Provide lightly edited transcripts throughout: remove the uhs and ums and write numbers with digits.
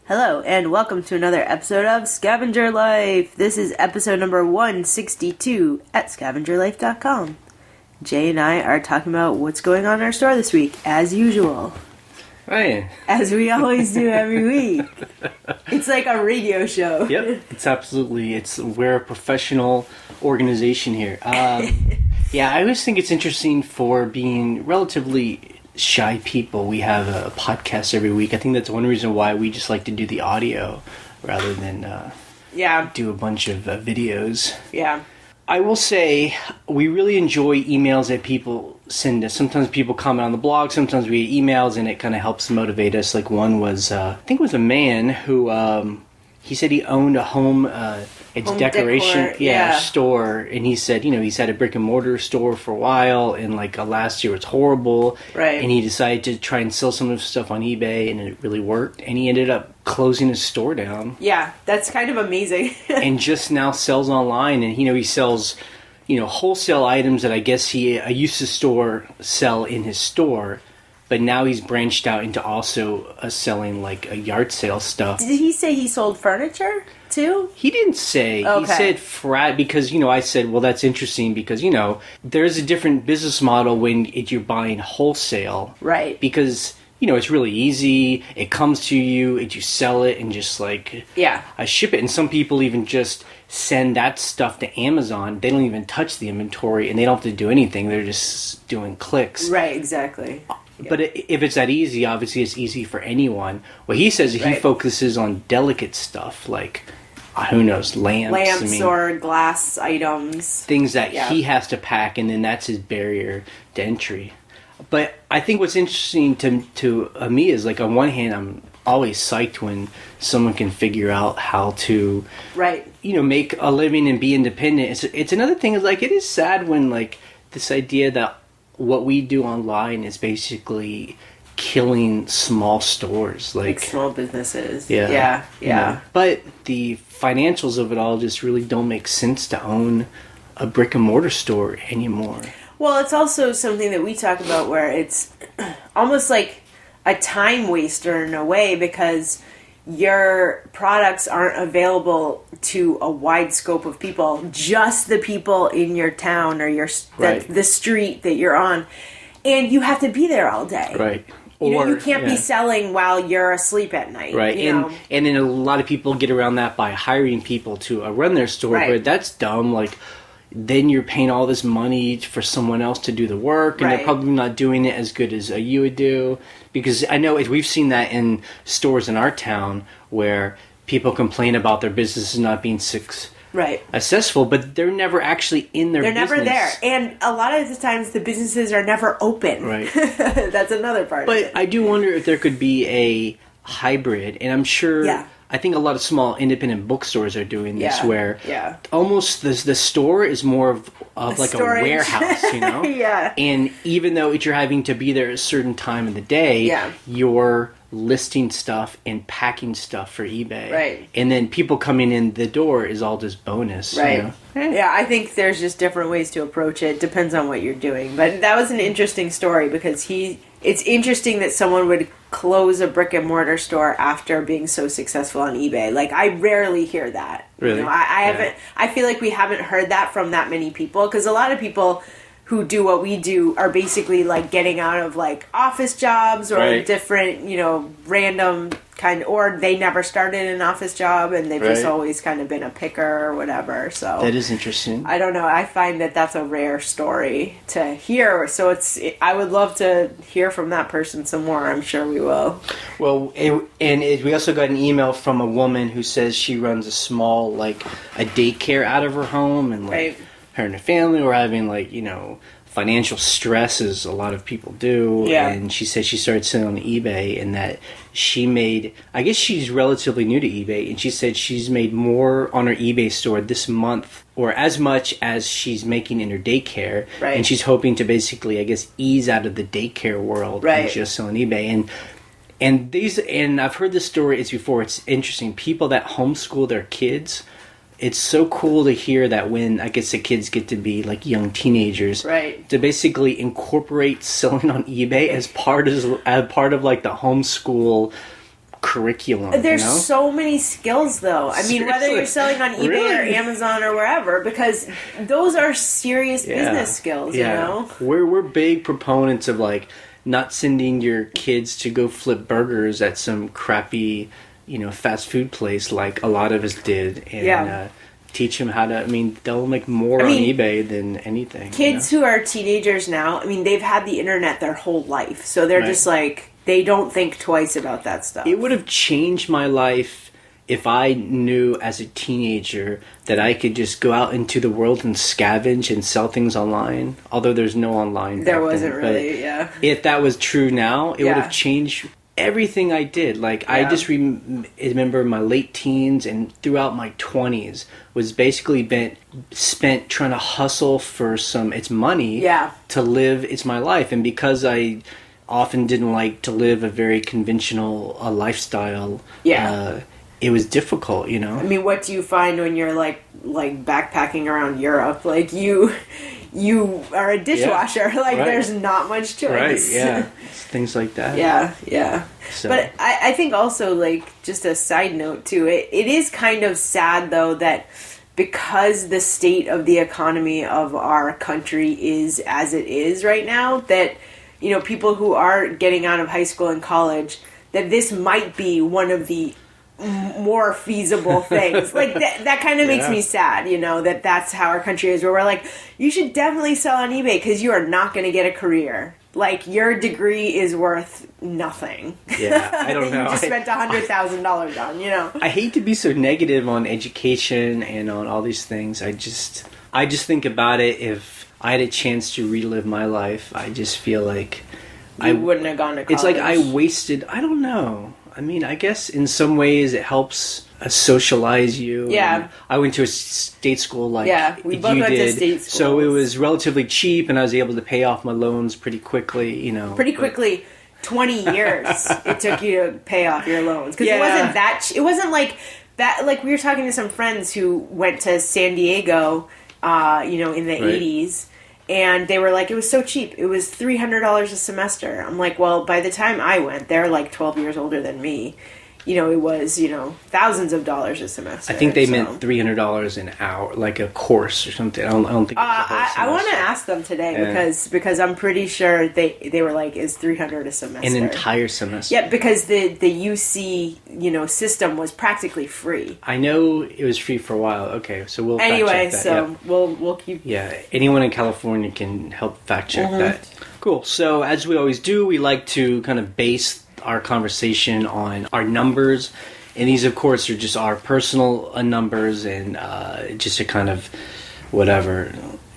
Hello, and welcome to another episode of Scavenger Life. This is episode number 162 at scavengerlife.com. Jay and I are talking about what's going on in our store this week, as usual. Right. As we always do every week. It's like a radio show. Yep, we're a professional organization here. Yeah, I always think it's interesting for being relatively shy people. We have a podcast every week. I think that's one reason why we just like to do the audio rather than do a bunch of videos. Yeah. I will say we really enjoy emails that people send us. Sometimes people comment on the blog, sometimes we get emails, and it kind of helps motivate us. Like one was, I think it was a man who, he said he owned a home decoration store, and he said, he's had a brick and mortar store for a while, and last year was horrible, right? And he decided to try and sell some of his stuff on eBay, and it really worked, and he ended up closing his store down. Yeah, that's kind of amazing. And just now sells online, and he sells wholesale items that I guess he used to sell in his store. But now he's branched out into also selling a yard sale stuff. Did he say he sold furniture too? He didn't say. Okay. He said frat because, I said, well, that's interesting because, there's a different business model when you're buying wholesale. Right. Because, it's really easy. It comes to you, you sell it and just I ship it. And some people even just send that stuff to Amazon. They don't even touch the inventory and they don't have to do anything. They're just doing clicks. Right, exactly. But if it's that easy, obviously it's easy for anyone. Well, he says he focuses on delicate stuff like, who knows, lamps or glass items. Things that he has to pack, and then that's his barrier to entry. But I think what's interesting to me is, on one hand, I'm always psyched when someone can figure out how to, make a living and be independent. It's another thing is, it is sad when, this idea that what we do online is basically killing small stores, like small businesses. Yeah. But the financials of it all just really don't make sense to own a brick and mortar store anymore. Well, it's also something that we talk about where it's almost like a time waster in a way because your products aren't available to a wide scope of people, just the people in your town or the street that you're on, and you have to be there all day. Right. You can't be selling while you're asleep at night. Right. And then a lot of people get around that by hiring people to run their store, but that's dumb. Then you're paying all this money for someone else to do the work, and they're probably not doing it as good as you would do. Because I know we've seen that in stores in our town where people complain about their businesses not being successful, but they're never actually in their business. They're never there. And a lot of the times the businesses are never open. Right. That's another part of it. But I do wonder if there could be a hybrid, and I'm sure... I think a lot of small independent bookstores are doing this where almost the store is more of like a warehouse, And even though you're having to be there at a certain time of the day, you're listing stuff and packing stuff for eBay. Right. And then people coming in the door is all just bonus. Right. Yeah, I think there's just different ways to approach it. Depends on what you're doing. But that was an interesting story because it's interesting that someone would close a brick and mortar store after being so successful on eBay. I rarely hear that. Really? I feel like we haven't heard that from that many people because a lot of people who do what we do are basically getting out of office jobs or different, random kind of, or they never started an office job and they've just always kind of been a picker or whatever. So that is interesting. I don't know. I find that that's a rare story to hear. So I would love to hear from that person some more. I'm sure we will. Well, we also got an email from a woman who says she runs a small, a daycare out of her home and her and her family were having financial stress as a lot of people do. Yeah. And she said she started selling on eBay and that she made, I guess she's relatively new to eBay, and she said she's made more on her eBay store this month or as much as she's making in her daycare. Right. And she's hoping to basically, I guess, ease out of the daycare world and just sell on eBay. And I've heard this story before. It's interesting. People that homeschool their kids, it's so cool to hear that when I guess the kids get to be young teenagers, to basically incorporate selling on eBay as part of the homeschool curriculum. There's you know? so many skills, though. I mean, whether you're selling on eBay Really? or Amazon or wherever, because those are serious business skills, you know? We're big proponents of, like, not sending your kids to go flip burgers at some crappy, you know, fast food place like a lot of us did. And teach them how to, I mean, they'll make more on eBay than anything. Kids who are teenagers now, I mean, they've had the internet their whole life. So they're just like, they don't think twice about that stuff. It would have changed my life if I knew as a teenager that I could just go out into the world and scavenge and sell things online. Although there's no online. There wasn't then. really, If that was true now, it would have changed everything I did. Like, I just remember my late teens and throughout my 20s was basically spent trying to hustle for it's money to live. It's my life. And because I often didn't like to live a very conventional lifestyle, it was difficult, you know. I mean, what do you find when you're like backpacking around Europe? Like, you are a dishwasher. There's not much choice. Right, yeah. Things like that. Yeah. So. But I think also, like, just a side note too, it is kind of sad though that because the state of the economy of our country is as it is right now, that, you know, people who are getting out of high school and college, that this might be one of the more feasible things. Like, that kind of makes me sad, you know, that's how our country is, where we're like, you should definitely sell on eBay because you are not going to get a career. Like, your degree is worth nothing. Yeah, I don't know. You just spent $100,000 on, you know. I hate to be so negative on education and on all these things. I just think about it. If I had a chance to relive my life, I just feel like I wouldn't have gone to college. It's like I wasted, I don't know. I mean, I guess in some ways it helps socialize you. Yeah. I went to a state school like we both went to state schools. So it was relatively cheap and I was able to pay off my loans pretty quickly, you know. Pretty quickly. 20 years it took you to pay off your loans. Because it wasn't that... It wasn't like that... Like, we were talking to some friends who went to San Diego, you know, in the 80s. And they were like, it was so cheap. It was $300 a semester. I'm like, well, by the time I went, they're like 12 years older than me. You know, it was, you know, thousands of dollars a semester. I think they meant $300 an hour, like a course or something. I don't think it was a whole semester. I want to ask them today because I'm pretty sure they were like, is $300 a semester? An entire semester. Yeah, because the UC, you know, system was practically free. I know it was free for a while. Okay, so we'll anyway, fact check that. So we'll keep... Yeah, anyone in California can help fact check that. Cool. So as we always do, we like to kind of base our conversation on our numbers, and these of course are just our personal numbers, and just to kind of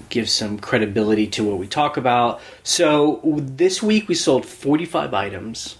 give some credibility to what we talk about. So this week we sold 45 items,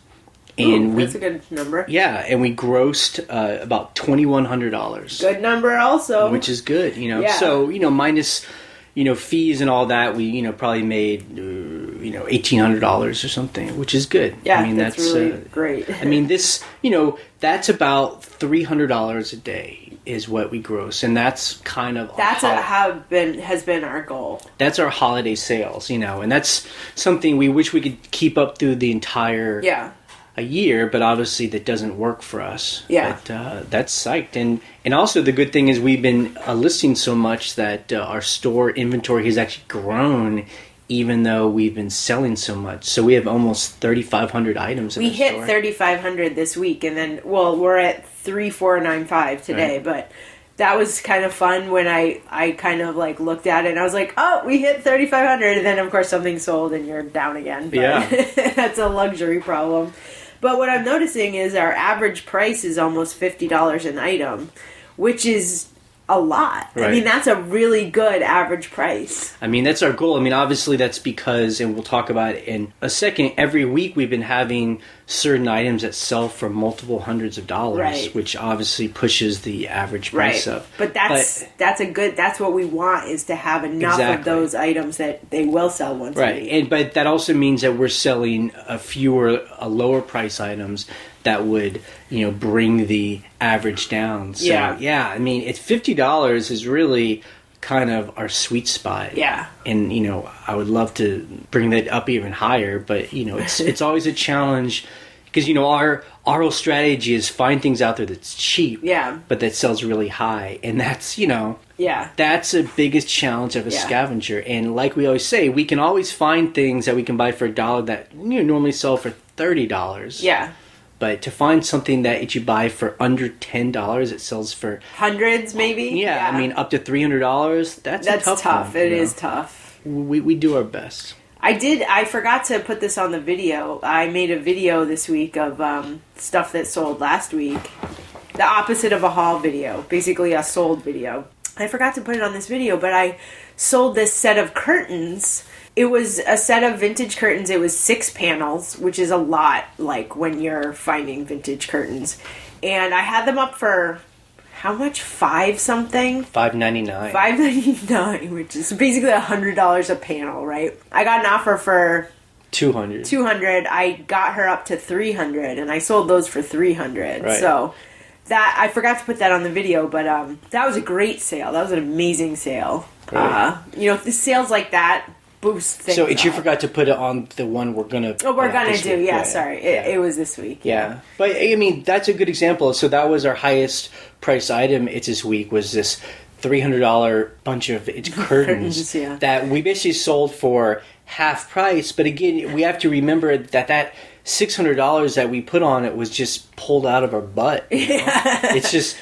and that's a good number. Yeah, and we grossed about $2,100. Good number also, which is good, you know. So, you know, minus, you know, fees and all that, we, you know, probably made, you know, $1,800 or something, which is good. Yeah, I mean, that's really great. I mean, this, you know, that's about $300 a day is what we gross, and that's kind of has been our goal. That's our holiday sales, you know, and that's something we wish we could keep up through the entire a year, but obviously that doesn't work for us. Yeah. But that's psyched. And also the good thing is we've been listing so much that our store inventory has actually grown, even though we've been selling so much. So we have almost 3,500 items in the store. We hit 3,500 this week, and then, well, we're at 3,495 today, but that was kind of fun when I kind of like looked at it and I was like, oh, we hit 3,500, and then of course something sold and you're down again. But that's a luxury problem. But what I'm noticing is our average price is almost $50 an item, which is a lot. Right. I mean, that's a really good average price. I mean, that's our goal. I mean, obviously that's because, and we'll talk about it in a second, every week we've been having certain items that sell for multiple hundreds of dollars, which obviously pushes the average price up. But that's what we want, is to have enough of those items that they will sell once a week. But that also means that we're selling fewer lower price items that would, you know, bring the average down. So, I mean, it's $50 is really kind of our sweet spot. Yeah. And, you know, I would love to bring that up even higher, but, you know, it's always a challenge because our whole strategy is find things out there that's cheap, but that sells really high, and that's that's the biggest challenge of a scavenger. And like we always say, we can always find things that we can buy for $1 that normally sell for $30. Yeah. But to find something that you buy for under $10, it sells for hundreds, maybe. Yeah, I mean up to $300. That's a tough one, It is tough. We do our best. I forgot to put this on the video. I made a video this week of stuff that sold last week. The opposite of a haul video, basically a sold video. I forgot to put it on this video, but I sold this set of curtains. It was a set of vintage curtains. It was 6 panels, which is a lot, like when you're finding vintage curtains. And I had them up for how much? $5 something? $5.99. $5.99, which is basically $100 a panel, right? I got an offer for $200. I got her up to $300, and I sold those for $300. Right. So that I forgot to put that on the video, but that was a great sale. That was an amazing sale. Right. The sales like that boost things. So you forgot to put it on the one we're gonna. We're gonna do. Week. Yeah, sorry, it was this week. Yeah, but I mean that's a good example. So that was our highest price item. It's this week was this $300 bunch of curtains that we basically sold for half price. But again, we have to remember that $600 that we put on it was just pulled out of our butt. It's just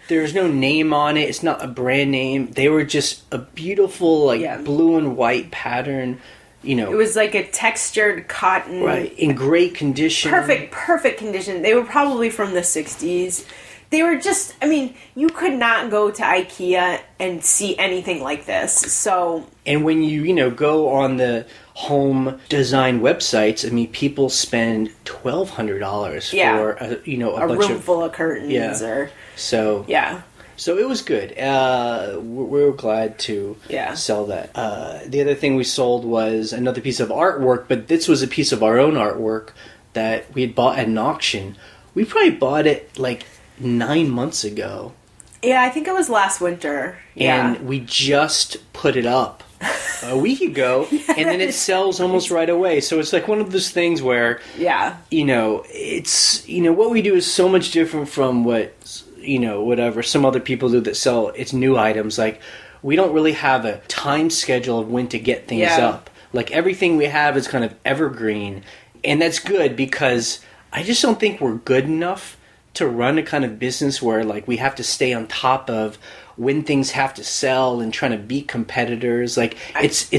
there's no name on it. It's not a brand name. They were just a beautiful blue and white pattern. It was like a textured cotton, right? In great condition, perfect condition. They were probably from the 60s. They were just, you could not go to IKEA and see anything like this. So, and when you go on the home design websites, people spend $1,200 for a bunch room full of curtains. So it was good. We were glad to sell that. The other thing we sold was another piece of artwork, but this was a piece of our own artwork that we had bought at an auction. We probably bought it like 9 months ago. Yeah, I think it was last winter. And we just put it up a week ago, and then it sells almost right away. So it's like one of those things where, it's, what we do is so much different from what, whatever some other people do that sell it's new items. Like, we don't really have a time schedule of when to get things up. Like, everything we have is kind of evergreen, and that's good because I just don't think we're good enough to run a kind of business where like we have to stay on top of when things have to sell and trying to beat competitors. Like it's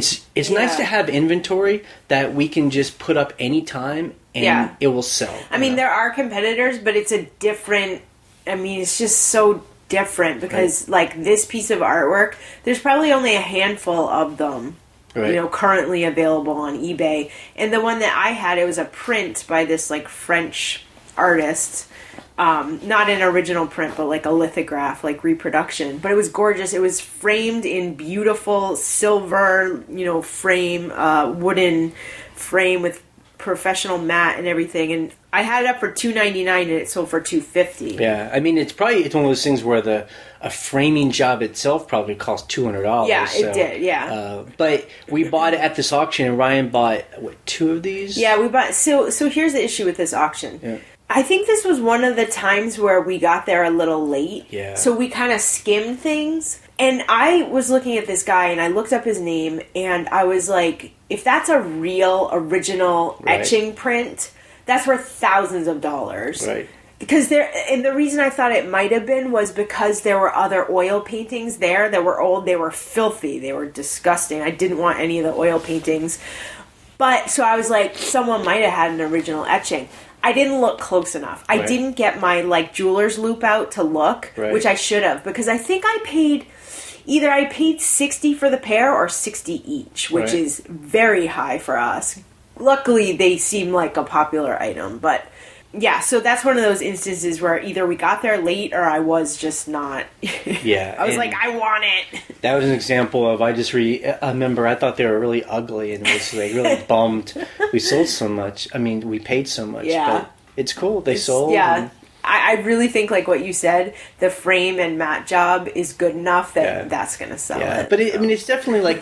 nice to have inventory that we can just put up anytime and it will sell. I mean, there are competitors, but it's a different. It's just so different because like this piece of artwork, there's probably only a handful of them. Right. Currently available on eBay. And the one that I had, it was a print by this like French artist. Not an original print, but like a lithograph, like reproduction. But it was gorgeous. It was framed in beautiful silver, frame, wooden frame with professional mat and everything. And I had it up for $2.99 and it sold for $2.50. Yeah, it's one of those things where a framing job itself probably cost $200. Yeah, it did. Yeah. But we bought it at this auction, and Ryan bought 2 of these. Yeah, we bought. So here's the issue with this auction. Yeah. I think this was one of the times where we got there a little late. Yeah. So we kind of skimmed things. And I was looking at this guy, and I looked up his name, and I was like, if that's a real, original etching print, that's worth thousands of dollars. Right. Because and the reason I thought it might have been was because there were other oil paintings there that were old. They were filthy. They were disgusting. I didn't want any of the oil paintings. But, so I was like, someone might have had an original etching. I didn't look close enough. I didn't get my jeweler's loop out to look, which I should have, because I think I paid $60 for the pair or $60 each, which is very high for us. Luckily, they seem like a popular item, but yeah, so that's one of those instances where either we got there late or I was just not. Yeah. I was like, I want it. That was an example of, I just remember I thought they were really ugly and was like really bummed. We sold so much. We paid so much. Yeah. But it's cool. They sold. Yeah. I really think, like what you said, the frame and matte job is good enough that that's going to sell it. But I mean, it's definitely like,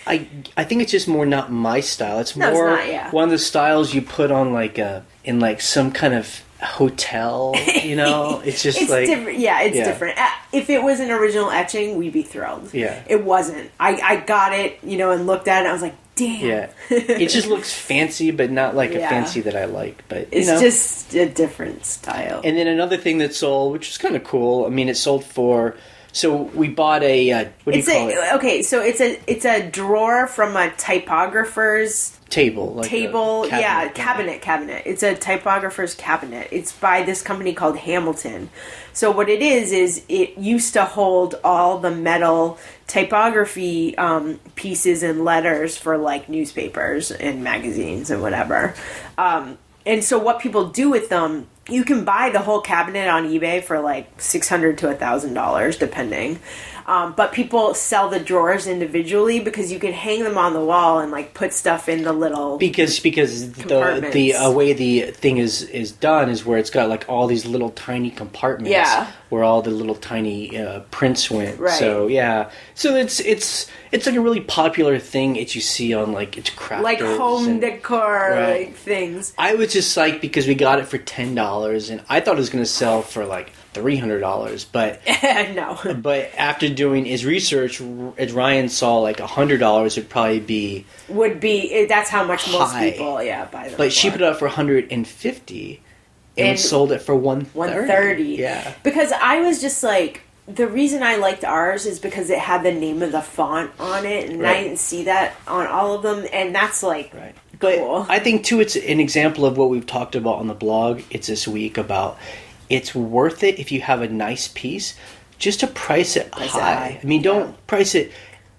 I think it's just more not my style. It's more one of the styles you put on like in like some kind of hotel, you know? It's just like... different. Yeah, it's different. If it was an original etching, we'd be thrilled. Yeah. It wasn't. I got it, you know, and looked at it, and I was like, damn. Yeah. It just looks fancy, but not like a fancy that I like. But it's just a different style. And then another thing that sold, which is kind of cool, I mean, it sold for... So we bought a... what do you call it? Okay, so it's a drawer from a typographer's... Table. Like cabinet. It's a typographer's cabinet. It's by this company called Hamilton. So what it is it used to hold all the metal typography pieces and letters for like newspapers and magazines and whatever. And so what people do with them, you can buy the whole cabinet on eBay for like $600 to $1,000 depending. But people sell the drawers individually because you can hang them on the wall and like put stuff in the little because the way the thing is done is where it's got like all these little tiny compartments where all the little tiny prints went. Right. So so it's like a really popular thing that you see on like it's crafters like home decor like things. I was just psyched because we got it for $10 and I thought it was going to sell for like $300, but no. But after doing his research, as Ryan saw, like $100 would be that's how much high. Most people buy them. But she put it up for $150 and sold it for $130. Yeah, because I was just like, the reason I liked ours is because it had the name of the font on it, and I didn't see that on all of them, and that's like cool. But I think too, it's an example of what we've talked about on the blog. It's this week about. It's worth it if you have a nice piece, just to price it high. I mean, don't price it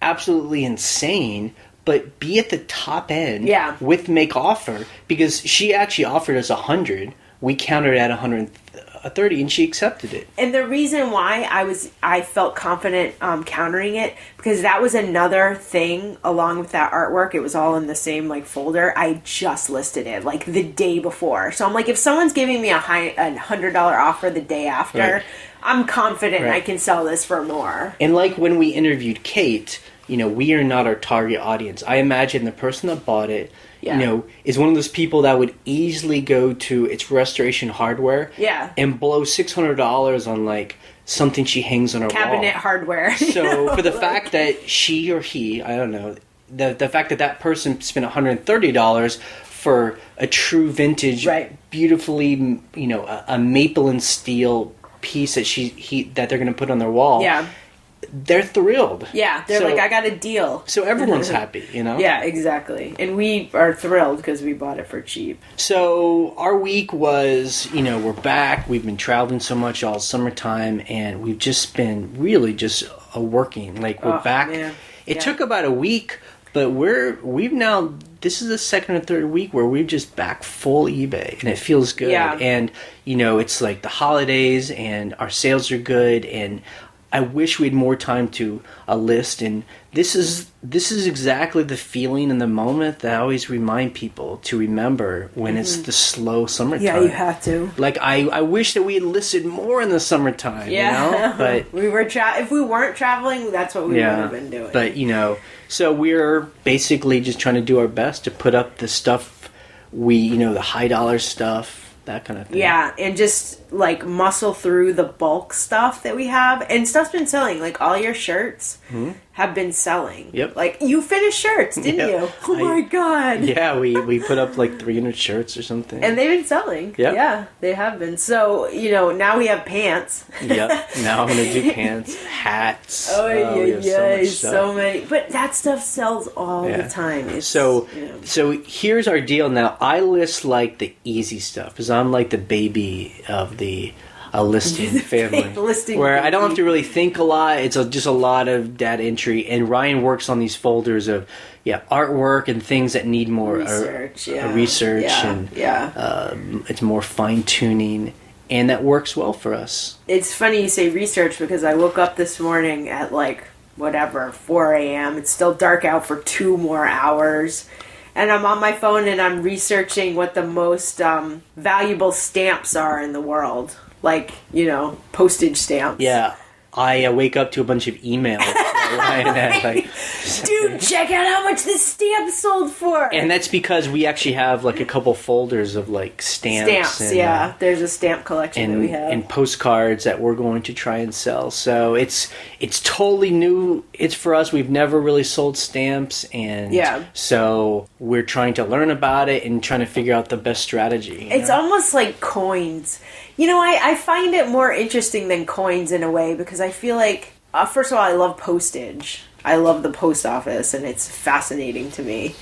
absolutely insane, but be at the top end with make offer. Because she actually offered us $100, we countered at $130, and she accepted it. And the reason why I felt confident countering it, because that was another thing along with that artwork. It was all in the same like folder. I just listed it like the day before, so I'm like, if someone's giving me a $100 offer the day after, I'm confident I can sell this for more. And like when we interviewed Kate, you know, we are not our target audience. I imagine the person that bought it, you know, is one of those people that would easily go to its restoration hardware and blow $600 on like something she hangs on her cabinet wall. hardware. So for the fact that she or he, I don't know, the fact that person spent $130 for a true vintage, beautifully, you know, a maple and steel piece that they're going to put on their wall. Yeah. They're thrilled. Yeah, they're like, I got a deal. So everyone's happy, you know? Yeah, exactly. And we are thrilled because we bought it for cheap. So our week was, you know, we're back. We've been traveling so much all summertime, and we've just been really just working. Like, we're back. Man. It took about a week, but we've now, this is the second or third week where we've just back full eBay, and it feels good. Yeah. And, you know, it's like the holidays, and our sales are good, and I wish we had more time to list, and this is exactly the feeling in the moment that I always remind people to remember when it's the slow summertime. Yeah, you have to. Like, I wish that we had listed more in the summertime, you know? But we were if we weren't traveling, that's what we would have been doing. But, you know, so we're basically just trying to do our best to put up the stuff the high dollar stuff. That kind of thing. Yeah, and just, like, muscle through the bulk stuff that we have. And stuff's been selling. Like, all your shirts have been selling. Yep. Like, you finished shirts, didn't you? Oh, my God. Yeah, we put up, like, 300 shirts or something. And they've been selling. Yep. Yeah, they have been. So, you know, now we have pants. Yep. Now I'm going to do pants, hats. So many. But that stuff sells all the time. It's, so here's our deal now. I list, like, the easy stuff, because I'm like the baby of the listing family. Where I don't have to really think a lot. It's just a lot of data entry. And Ryan works on these folders of artwork and things that need more research. And it's more fine tuning. And that works well for us. It's funny you say research because I woke up this morning at like 4 a.m. It's still dark out for 2 more hours. and I'm on my phone and I'm researching what the most valuable stamps are in the world. Like, postage stamps. Yeah. I wake up to a bunch of emails. Dude, check out how much this stamp sold for. And that's because we actually have like a couple folders of like stamps. And, there's a stamp collection that we have. And postcards that we're going to try and sell. So it's totally new. It's for us. We've never really sold stamps. And so we're trying to learn about it and trying to figure out the best strategy. It's almost like coins. I find it more interesting than coins in a way because I feel like, first of all, I love postage. I love the post office, and it's fascinating to me.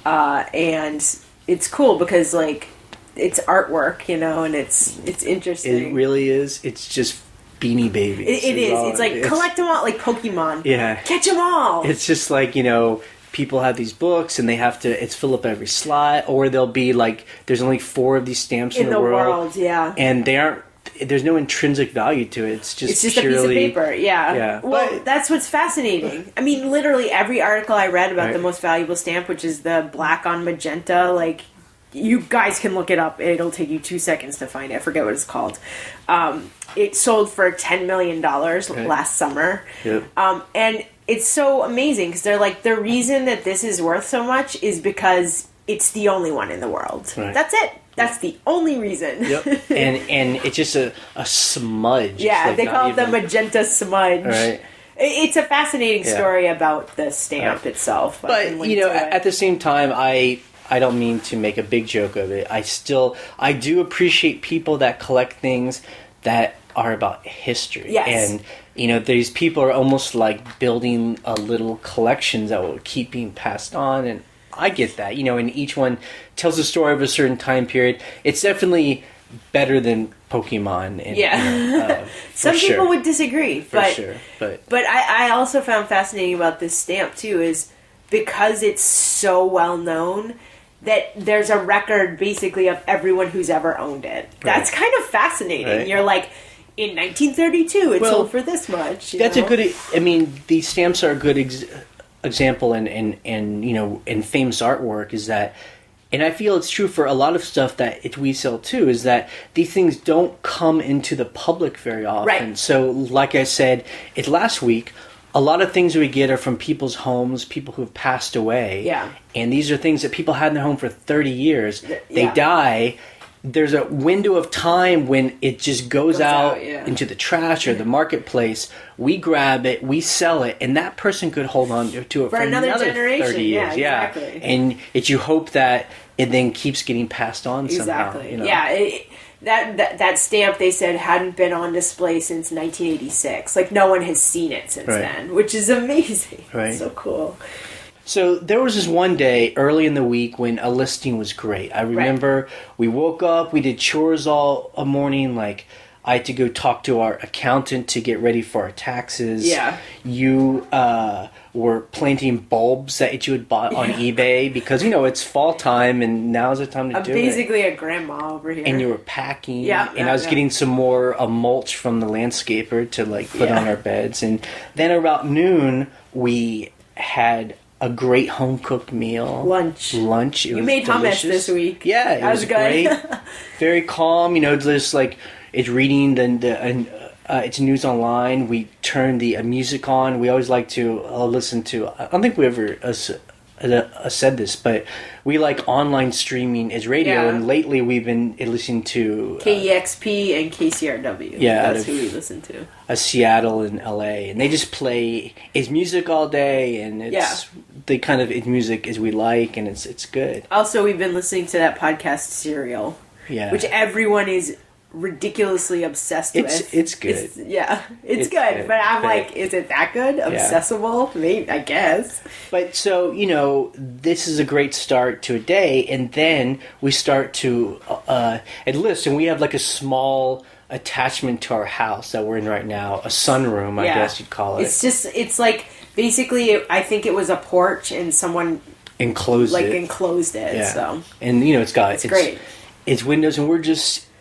And it's cool because, like, it's artwork, and it's interesting. It really is. It's just Beanie Babies. It is. It's like, collect them all, like Pokemon. Yeah. Catch them all. It's just like, people have these books and they have to, it's fill up every slot, or they'll be like, there's only 4 of these stamps in the world. Yeah. And there's no intrinsic value to it. It's just purely, a piece of paper. Yeah. Well, that's what's fascinating. I mean, literally every article I read about the most valuable stamp, which is the black on magenta, like, you guys can look it up. It'll take you 2 seconds to find it. I forget what it's called. It sold for $10 million last summer. Yep. And it's so amazing because they're like, the reason that this is worth so much is because it's the only one in the world. Right. That's it. That's the only reason. Yep. And it's just a smudge. Yeah, like they call it the magenta smudge. Right. It's a fascinating story about the stamp itself. But, at the same time, I don't mean to make a big joke of it. I do appreciate people that collect things that are about history. Yes. And, these people are almost like building a little collections that will keep being passed on. And I get that, and each one tells a story of a certain time period. It's definitely better than Pokemon. And, some people would disagree. But I also found fascinating about this stamp, too, is because it's so well known that there's a record, basically, of everyone who's ever owned it. Right. That's kind of fascinating. Right. You're like, in 1932, it sold for this much. That's a good... I mean, these stamps are a good example in famous artwork is that... And I feel it's true for a lot of stuff that we sell too, is that these things don't come into the public very often. Right. So, like I said, last week, a lot of things we get are from people's homes, people who've passed away. Yeah. And these are things that people had in their home for 30 years. They die. There's a window of time when it just goes out into the trash or the marketplace. We grab it, we sell it, and that person could hold on to it for another generation. 30 years. Yeah, exactly. And you hope that it then keeps getting passed on somehow. Exactly. Yeah, that stamp, they said, hadn't been on display since 1986. Like, no one has seen it since then, which is amazing. Right. It's so cool. So there was this one day early in the week when a listing was great. I remember we woke up, we did chores all morning, like I had to go talk to our accountant to get ready for our taxes. Yeah. You were planting bulbs that you had bought on eBay because, it's fall time and now's the time to do it. I'm basically a grandma over here. And you were packing. And I was getting some more mulch from the landscaper to put on our beds. And then about noon, we had a great home-cooked meal. Lunch. You made delicious. Hummus this week. Yeah, it was great. Very calm, just like it's reading it's news online. We turn the music on. We always like to listen to, I don't think we ever said this, but we like online streaming as radio, and lately we've been listening to KEXP and KCRW. Yeah, that's who we listen to. Seattle and LA, and they just play it's music all day, and it's it's music as we like, and it's good. Also, we've been listening to that podcast Serial, which everyone is ridiculously obsessed with. It's good. It's good. But I'm like, is it that good? Obsessible? Maybe, I guess. But so, this is a great start to a day, and then we start to enlist, and we have like a small attachment to our house that we're in right now, a sunroom, I guess you'd call it. It's like, basically, I think it was a porch, and someone enclosed it. Yeah. So. And, it's great. It's It's windows, and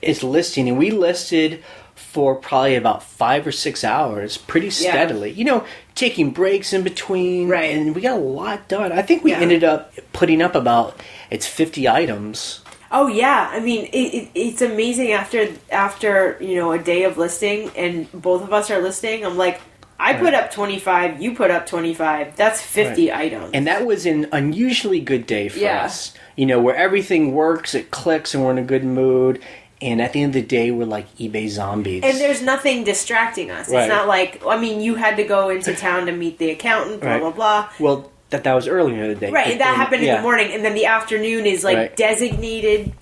it's listing, and we listed for probably about 5 or 6 hours pretty steadily. You know, taking breaks in between. Right. And we got a lot done. I think we ended up putting up about, it's 50 items. Oh, yeah. I mean, it's amazing after, you know, a day of listing and both of us are listing. I'm like, I put up 25, you put up 25. That's 50 items. And that was an unusually good day for us. You know, where everything works, it clicks, and we're in a good mood. And at the end of the day, we're like eBay zombies. And there's nothing distracting us. It's not like, I mean, you had to go into town to meet the accountant, blah, blah, blah. Well, that was earlier in the day. Right, and that happened in the morning. And then the afternoon is, like, designated.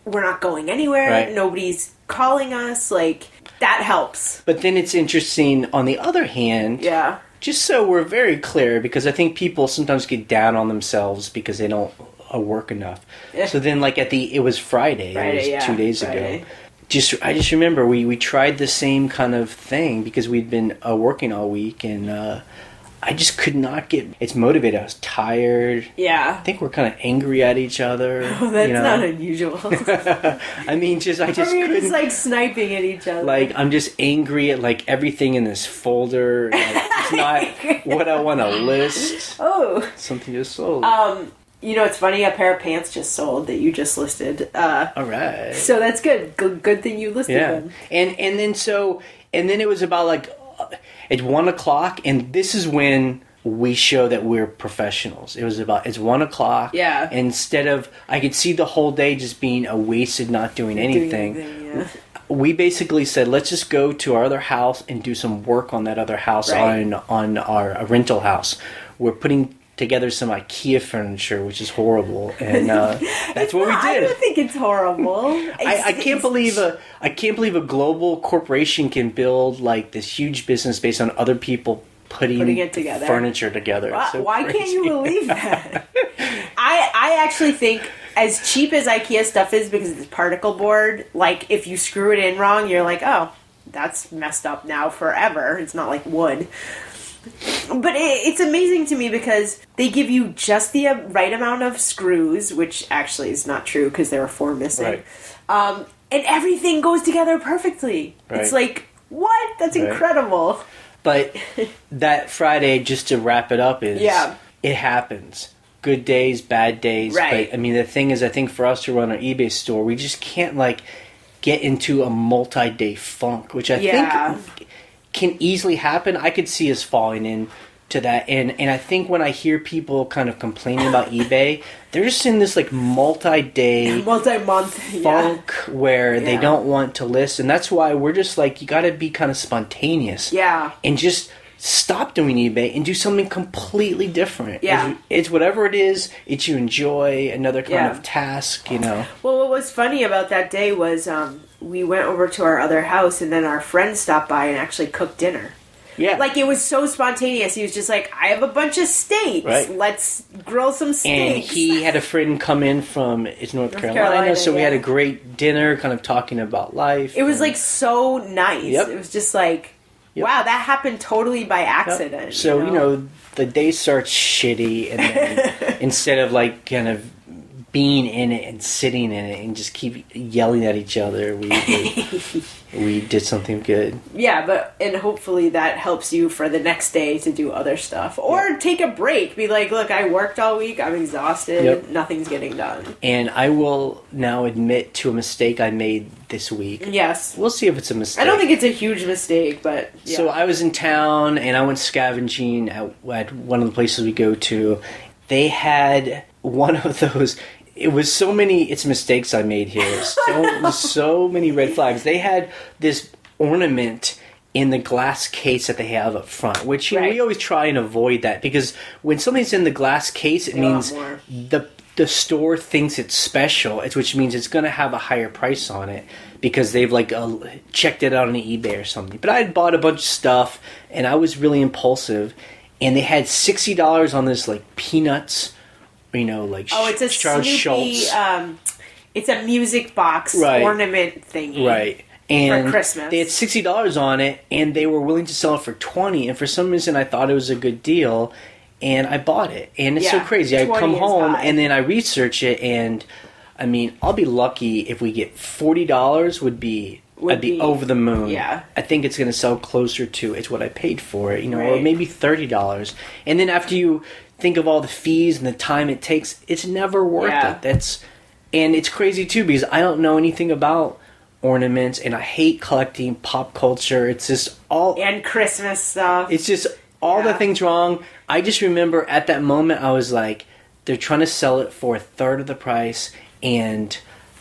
We're not going anywhere. Right. Nobody's calling us. Like, that helps. But then it's interesting, on the other hand... Yeah. Just so we're very clear, because I think people sometimes get down on themselves because they don't work enough. So then, like, it was Friday. It was 2 days ago. I just remember we tried the same kind of thing because we'd been working all week, and I just could not get... It's motivated. I was tired. Yeah. I think we're kind of angry at each other. Oh, that's not unusual. I mean, I just you're just, like, sniping at each other. Like, I'm just angry at, like, everything in this folder. Like, it's not what I want to list. Oh. Something just sold. You know, it's funny, a pair of pants just sold that you just listed. All right. So that's good. Good thing you listed them. And then it was about, like... It's 1 o'clock, and this is when we show that we're professionals. It's 1 o'clock. Yeah. Instead of, I could see the whole day just being a wasted not doing anything. We basically said, let's just go to our other house and do some work on that other house on our rental house. We're putting together some IKEA furniture, which is horrible, and that's what we did. I don't think it's horrible. I can't believe a global corporation can build like this huge business based on other people putting it together, furniture together. Why can't you believe that? I actually think, as cheap as IKEA stuff is, because it's particle board, like if you screw it in wrong, you're like, oh, that's messed up now forever. It's not like wood. But it's amazing to me because they give you just the right amount of screws, which actually is not true because there were 4 missing. Right. And everything goes together perfectly. Right. It's like, what? That's incredible. But that Friday, just to wrap it up, is it happens. Good days, bad days. Right. But, I mean, the thing is, I think for us to run our eBay store, we just can't, like, get into a multi-day funk, which I think... can easily happen. I could see us falling into that, and I think when I hear people kind of complaining about eBay, they're just in this like multi-month funk where they don't want to list, and that's why we're just like, you got to be kind of spontaneous, and just stop doing eBay and do something completely different. It's whatever it is, it's you enjoy, another kind of task, you know. Well, what was funny about that day was we went over to our other house, and then our friend stopped by and actually cooked dinner. Yeah. Like, it was so spontaneous. He was just like, I have a bunch of steaks. Right. Let's grill some steaks. And he had a friend come in from North Carolina, so we had a great dinner, kind of talking about life. It was, like, so nice. Yep. It was just like, wow, that happened totally by accident. Yep. So, you know, the day starts shitty, and then instead of, like, kind of being in it and sitting in it and just keep yelling at each other, we did something good. Yeah, and hopefully that helps you for the next day to do other stuff. Or take a break. Be like, look, I worked all week, I'm exhausted, nothing's getting done. And I will now admit to a mistake I made this week. Yes. We'll see if it's a mistake. I don't think it's a huge mistake, but... Yeah. So I was in town, and I went scavenging at one of the places we go to. They had one of those... It was so many... It's mistakes I made here. So many red flags. They had this ornament in the glass case that they have up front, which we always try and avoid that, because when something's in the glass case, it means the store thinks it's special, which means it's going to have a higher price on it because they've like checked it out on eBay or something. But I had bought a bunch of stuff, and I was really impulsive, and they had $60 on this like Peanuts. You know, like it's a Charles Schultz. It's a music box ornament thingy, right? And for Christmas, they had $60 on it, and they were willing to sell it for $20. And for some reason, I thought it was a good deal, and I bought it. And it's so crazy. I come home and then I research it, and I mean, I'll be lucky if we get $40. Would be I'd be over the moon. Yeah. I think it's going to sell closer to it's what I paid for it, or Right. maybe $30. And then after you think of all the fees and the time it takes, it's never worth it. And it's crazy too because I don't know anything about ornaments and I hate collecting pop culture. It's just all and Christmas stuff. It's just all the things wrong. I just remember at that moment I was like, they're trying to sell it for a third of the price and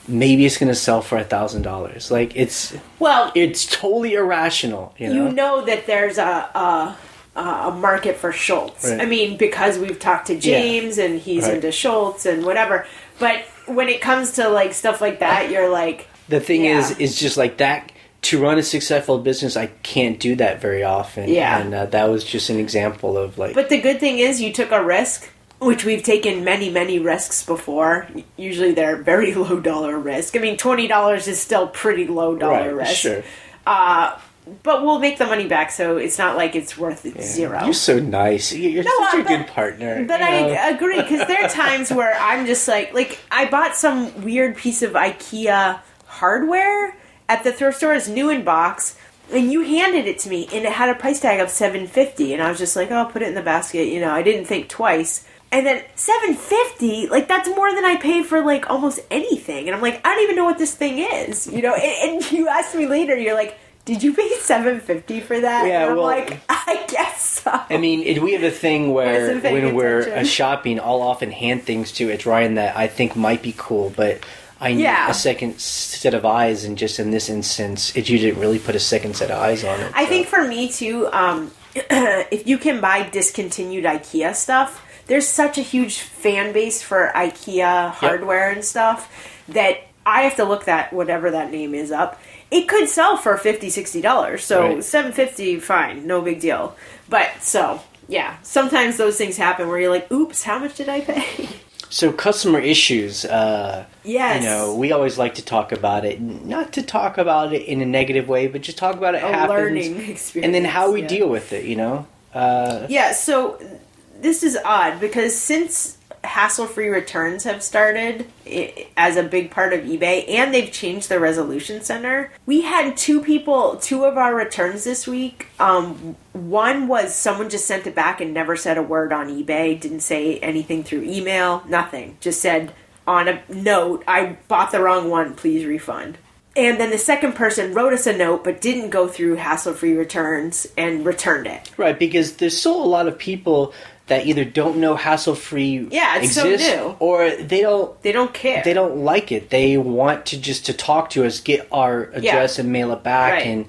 maybe it's going to sell for $1,000. Like it's totally irrational. You know that there's a market for Schultz. Right. I mean, because we've talked to James and he's into Schultz and whatever. But when it comes to like stuff like that, you're like, the thing is just like that. To run a successful business, I can't do that very often. Yeah, and that was just an example of like. But the good thing is, you took a risk. Which we've taken many, many risks before. Usually they're very low dollar risk. I mean, $20 is still pretty low dollar risk. Sure. But we'll make the money back, so it's not like it's worth zero. You're so nice. You're such a good partner. But I agree, because there are times where I'm just like I bought some weird piece of IKEA hardware at the thrift store. It's new in box. And you handed it to me, and it had a price tag of $7.50, and I was just like, "Oh, I'll put it in the basket." I didn't think twice. And then $7.50, like that's more than I pay for like almost anything. And I'm like, I don't even know what this thing is, And you asked me later, you're like, "Did you pay $7.50 for that?" Yeah, and I'm well, like, I guess so. I mean, we have a thing where when we're shopping, I'll often hand things to Ryan that I think might be cool, but I need a second set of eyes, and just in this instance, you didn't really put a second set of eyes on it. I think for me too, if you can buy discontinued IKEA stuff, there's such a huge fan base for IKEA hardware and stuff that I have to look that whatever that name is up. It could sell for $50, $60. So $7.50, fine, no big deal. But sometimes those things happen where you're like, "Oops, how much did I pay?" So customer issues, yes. We always like to talk about it. Not to talk about it in a negative way, but just talk about it happens. Learning experience. And then how we deal with it, so this is odd because since hassle-free returns have started as a big part of eBay, and they've changed the resolution center, we had two of our returns this week. One was someone just sent it back and never said a word on eBay, didn't say anything through email, nothing. Just said on a note, "I bought the wrong one, please refund." And then the second person wrote us a note but didn't go through hassle-free returns and returned it. Right, because there's still a lot of people that either don't know hassle-free exists, so new. Or they don't care. They don't like it. They want to talk to us, get our address and mail it back, and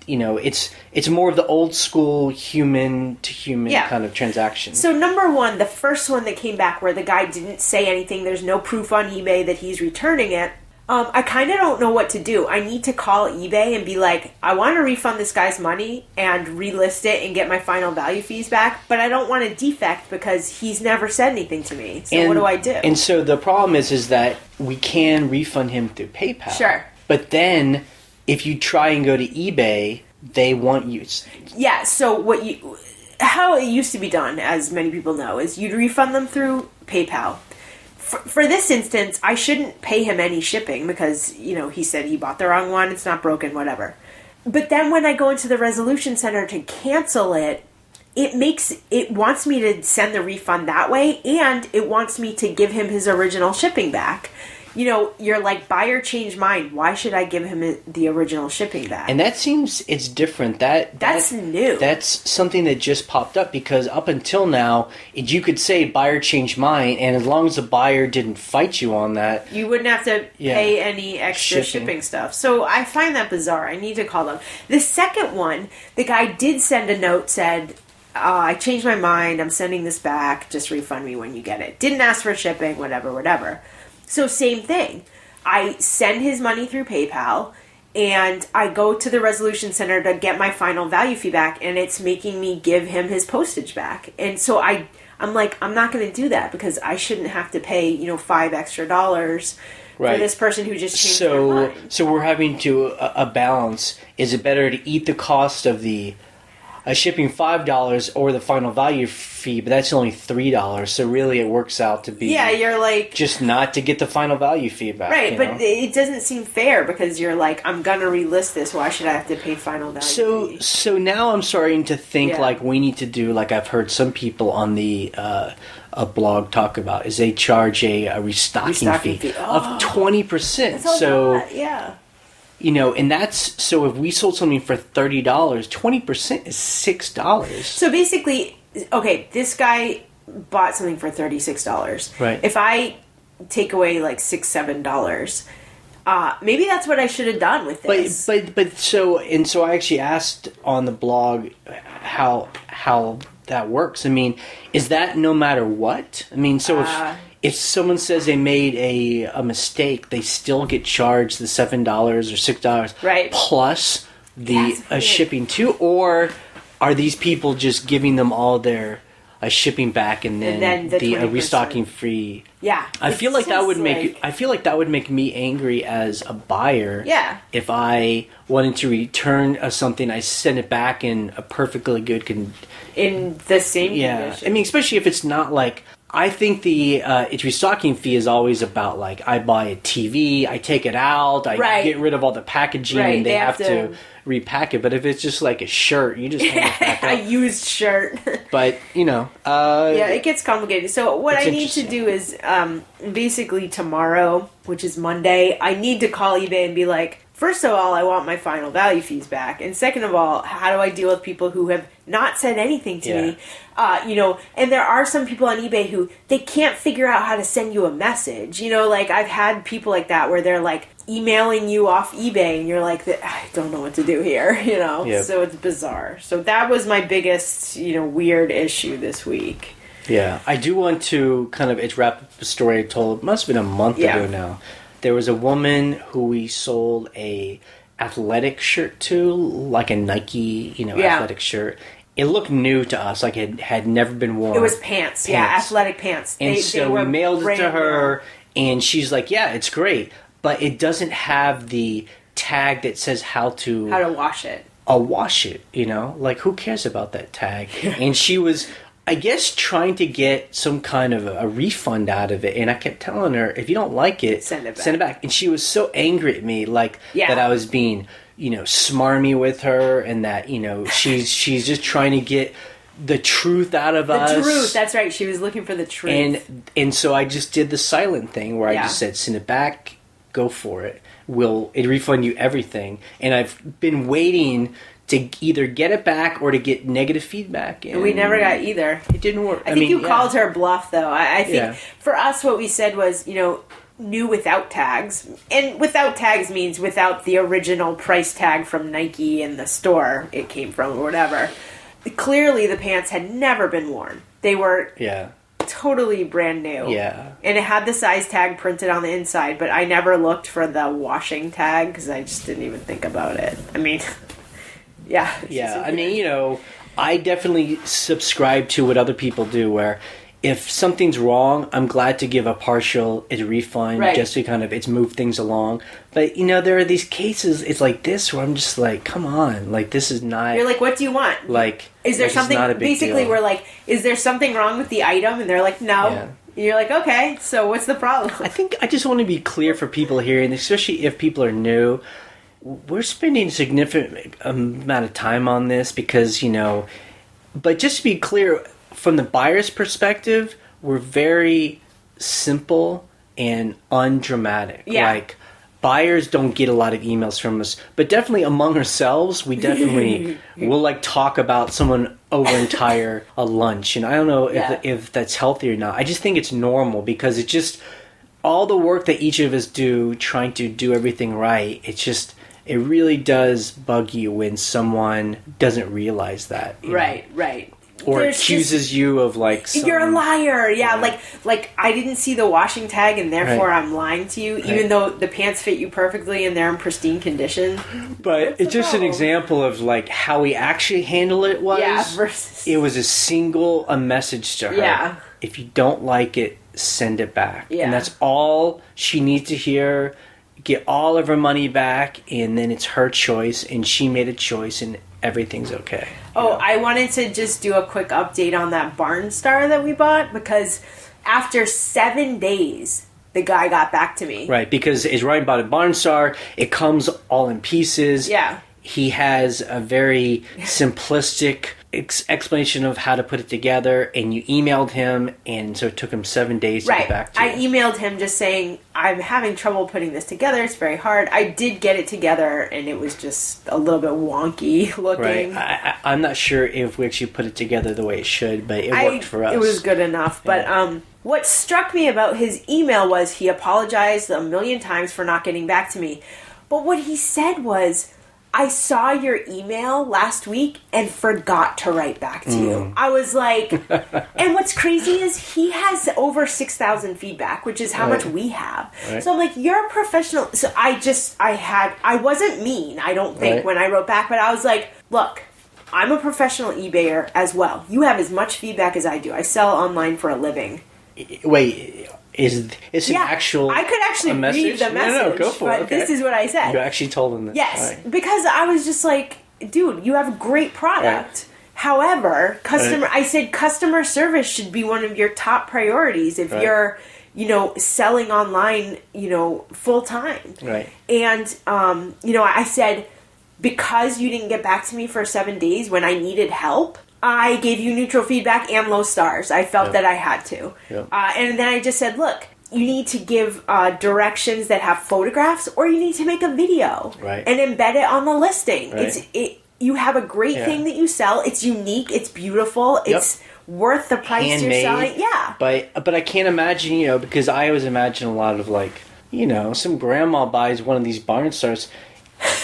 it's more of the old school human to human kind of transaction. So number one, the first one that came back where the guy didn't say anything, there's no proof on eBay that he's returning it. I kind of don't know what to do. I need to call eBay and be like, I want to refund this guy's money and relist it and get my final value fees back, but I don't want a defect because he's never said anything to me. So what do I do? And so the problem is that we can refund him through PayPal. Sure. But then if you try and go to eBay, they want you. Yeah, so how it used to be done, as many people know, is you'd refund them through PayPal. For this instance, I shouldn't pay him any shipping because, he said he bought the wrong one, it's not broken, whatever. But then when I go into the resolution center to cancel it, it wants me to send the refund that way, and it wants me to give him his original shipping back. You're like, buyer changed mind. Why should I give him the original shipping back? And that seems it's different. That's new. That's something that just popped up because up until now, you could say buyer changed mind, and as long as the buyer didn't fight you on that, you wouldn't have to pay any extra shipping stuff. So I find that bizarre. I need to call them. The second one, the guy did send a note, said, I changed my mind. I'm sending this back. Just refund me when you get it. Didn't ask for shipping, whatever. So same thing. I send his money through PayPal, and I go to the resolution center to get my final value fee back, and it's making me give him his postage back. And so I'm like, I'm not going to do that because I shouldn't have to pay, $5 extra for this person who just changed their mind. So we're having to a balance. Is it better to eat the cost of the a shipping $5 or the final value fee, but that's only $3. So really, it works out to be you're like just not to get the final value fee back, right? you But know? it doesn't seem fair because you're like, I'm gonna relist this. Why should I have to pay final value fee? So now I'm starting to think Yeah. like we need to do like I've heard some people on the a blog talk about is they charge a restocking fee of 20%. That's a So lot. Yeah. you know, and that's so if we sold something for $30, 20% is $6. So basically, okay, this guy bought something for $36. Right. If I take away like $6-7, maybe that's what I should have done with this. But so I actually asked on the blog how that works. I mean, is that no matter what? I mean, so if someone says they made a mistake, they still get charged the $7 or $6 Right. plus the That's weird. shipping too, or are these people just giving them all their shipping back and then the the 20%. restocking free? Yeah, I feel like that would make like- I feel like that would make me angry as a buyer. Yeah. If I wanted to return something, I send it back in a perfectly good in the same yeah. condition. I mean, especially if it's not like I think the its restocking fee is always about like I buy a TV, I take it out, I Right. get rid of all the packaging, Right, and they they have have to to- repack it. But if it's just like a shirt, you just hang it back a up. used shirt. But you know, Yeah, it gets complicated. So what It's I need to interesting. do is basically tomorrow, which is Monday, I need to call eBay and be like, first of all, I want my final value fees back, and second of all, how do I deal with people who have not said anything to me? You know, and there are some people on eBay who they can't figure out how to send you a message. You know, like I've had people like that where they're like emailing you off eBay, and you're like, I don't know what to do here. You know, Yep. so it's bizarre. So that was my biggest, weird issue this week. Yeah, I do want to kind of wrap up a story I told. It must have been a month Yeah. ago now. There was a woman who we sold a athletic shirt to, like a Nike, Yeah. athletic shirt. It looked new to us, like it had never been worn. It was pants, yeah, athletic pants. And so we were mailed it to brand her, and she's like, "Yeah, it's great, but it doesn't have the tag that says how to new. How to wash it. wash it, like who cares about that tag?" And she was, I guess, trying to get some kind of a refund out of it, and I kept telling her, if you don't like it, Send it back. And she was so angry at me, like Yeah. that I was being, smarmy with her, and that she's just trying to get the truth out of us. The truth, that's right. She was looking for the truth. And so I just did the silent thing where I Yeah. just said, send it back, go for it. It refund you everything. And I've been waiting to either get it back or to get negative feedback. And We never got either. It didn't work. I think you called her bluff, though. I think Yeah. for us, what we said was, new without tags. And without tags means without the original price tag from Nike in the store it came from or whatever. Clearly, the pants had never been worn. They were Yeah. totally brand new. Yeah. And it had the size tag printed on the inside, but I never looked for the washing tag because I just didn't even think about it. I mean, yeah. Yeah. I mean, I definitely subscribe to what other people do where if something's wrong, I'm glad to give a partial refund Right. just to kind of move things along. But there are these cases. It's like this where I'm just like, come on, like this is not. You're like, what do you want? Like, Is there it's something? not a big Basically, deal. we're like, is there something wrong with the item? And they're like, no. Yeah. And you're like, okay, so what's the problem? I think I just want to be clear for people here, and especially if people are new. We're spending a significant amount of time on this because but just to be clear, from the buyer's perspective, we're very simple and undramatic. Yeah. Like, buyers don't get a lot of emails from us, but definitely among ourselves, we definitely will like talk about someone over entire a lunch. And I don't know if that's healthy or not. I just think it's normal because it's just all the work that each of us do trying to do everything right. It really does bug you when someone doesn't realize that. you know? Right. Or There's accuses you of like some, you're a liar. Yeah, like I didn't see the washing tag, and therefore Right. I'm lying to you, even though the pants fit you perfectly and they're in pristine condition. But it's just an example of like how we actually handle it was. Yeah, versus It was a message to her. Yeah. If you don't like it, send it back. Yeah. And that's all she needs to hear. get all of her money back, and then it's her choice, and she made a choice, and everything's okay. Oh, I wanted to just do a quick update on that Barn Star that we bought, because after 7 days, the guy got back to me. Right, because it's right about a Barn Star. It comes all in pieces. Yeah. He has a very simplistic explanation of how to put it together, and you emailed him, and so it took him 7 days to get back to you. I emailed him just saying, I'm having trouble putting this together. It's very hard. I did get it together, and it was just a little bit wonky looking. Right. I'm not sure if we actually put it together the way it should, but it worked for us. It was good enough. But what struck me about his email was he apologized a million times for not getting back to me. But what he said was, I saw your email last week and forgot to write back to you. I was like, and what's crazy is he has over 6,000 feedback, which is how much we have. Right. So I'm like, you're a professional. So I wasn't mean, I don't think, when I wrote back, but I was like, look, I'm a professional eBayer as well. You have as much feedback as I do. I sell online for a living. Wait, is an actual I could actually read the message, no, go for it. But this is what I said. You actually told him this. Yes, because I was just like, dude, you have a great product. Right. However, I said customer service should be one of your top priorities if you're, selling online, full time. Right. And, I said, because you didn't get back to me for 7 days when I needed help, I gave you neutral feedback and low stars. I felt that I had to. Yep. And then I just said, look, you need to give directions that have photographs, or you need to make a video and embed it on the listing. Right. You have a great thing that you sell. It's unique. It's beautiful. It's worth the price handmade, you're selling. Yeah. But I can't imagine, because I always imagine a lot of some grandma buys one of these Barn Stars.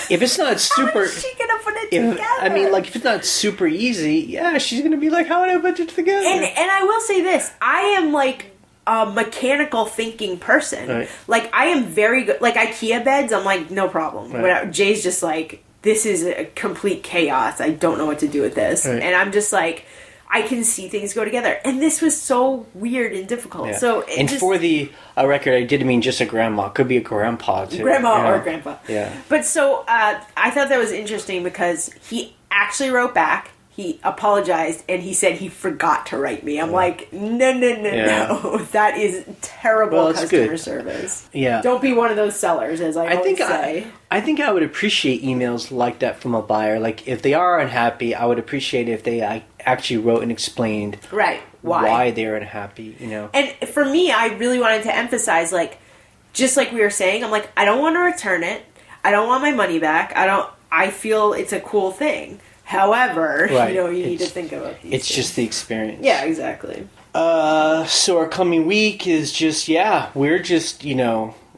If it's not super... How is she going to put it together? If it's not super easy, she's going to be like, how would I put it together? And I will say this. I am, a mechanical thinking person. Right. I am very good... IKEA beds, I'm like, no problem. Right. Jay's just like, this is a complete chaos. I don't know what to do with this. Right. And I'm just like... I can see things go together. And this was so weird and difficult. Yeah. So for the record, I didn't mean just a grandma. It could be a grandpa, too. Grandma or grandpa. Yeah. But so I thought that was interesting because he actually wrote back. He apologized, and he said he forgot to write me. I'm like, no. That is terrible customer service. Yeah. Don't be one of those sellers, as I always say. I think I would appreciate emails like that from a buyer. If they are unhappy, I would appreciate it if they actually wrote and explained why they're unhappy, And for me, I really wanted to emphasize, just like we were saying, I'm like, I don't want to return it. I don't want my money back. I feel it's a cool thing. However, you need to think about these It's things. just the experience. Yeah, exactly. So our coming week is just, we're just,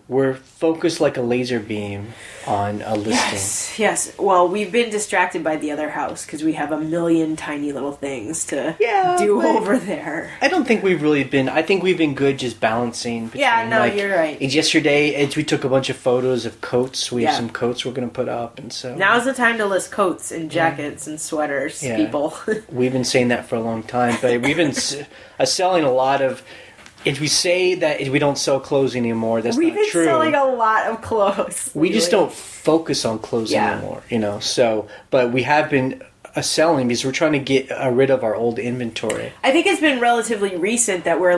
we're focused like a laser beam on a listing. Yes. Well, we've been distracted by the other house because we have a million tiny little things to do over there. I don't think we've really been... I think we've been good just balancing between... Yeah, no, you're right. Yesterday, we took a bunch of photos of coats. We have some coats we're going to put up, and so... Now's the time to list coats and jackets and sweaters, people. We've been saying that for a long time, but we've been selling a lot of... If we say that we don't sell clothes anymore, that's not true. We've been selling a lot of clothes. We just don't focus on clothes anymore, So, but we have been selling because we're trying to get rid of our old inventory. I think it's been relatively recent that we're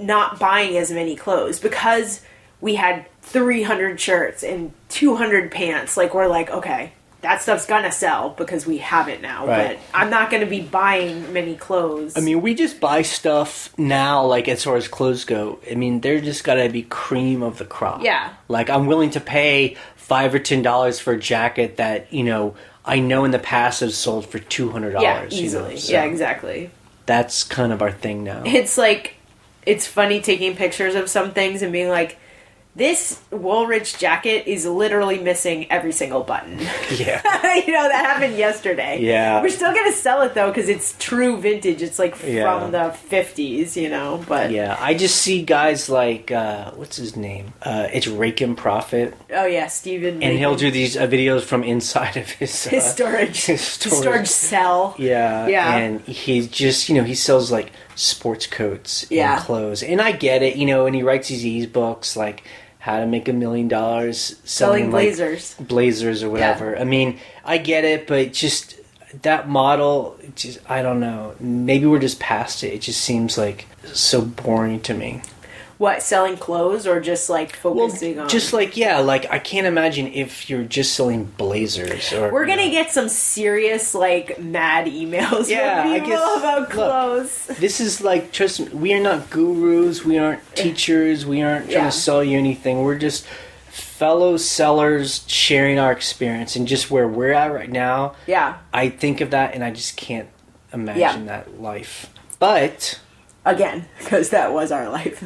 not buying as many clothes because we had 300 shirts and 200 pants. We're like, okay, that stuff's gonna sell because we have it now, but I'm not gonna be buying many clothes. I mean, we just buy stuff now, as far as clothes go. I mean, they're just gotta be cream of the crop. Yeah. I'm willing to pay $5 or $10 for a jacket that, I know in the past has sold for $200. Yeah, easily. So exactly. That's kind of our thing now. It's it's funny taking pictures of some things and being like, this Woolrich jacket is literally missing every single button. Yeah. That happened yesterday. Yeah. We're still going to sell it, though, because it's true vintage. It's, from the 50s, but... Yeah, I just see guys what's his name? It's Rakin Profit. Oh, yeah, Steven. And he'll do these videos from inside of his storage. His storage cell. Yeah. Yeah. And he just, he sells, sports coats and clothes. And I get it, and he writes these e-books, how to make $1 million Selling blazers. like, blazers or whatever. Yeah. I mean, I get it, but just that model, just I don't know. Maybe we're just past it. It just seems like so boring to me. What, selling clothes or just like focusing on? Just like, yeah, like I can't imagine if you're just selling blazers or. We're gonna get some serious like mad emails from people about clothes. Look, this is like, trust me, we are not gurus, we aren't teachers, we aren't trying to sell you anything. We're just fellow sellers sharing our experience, and just where we're at right now. Yeah. I think of that and I just can't imagine that life. But. Again, because that was our life.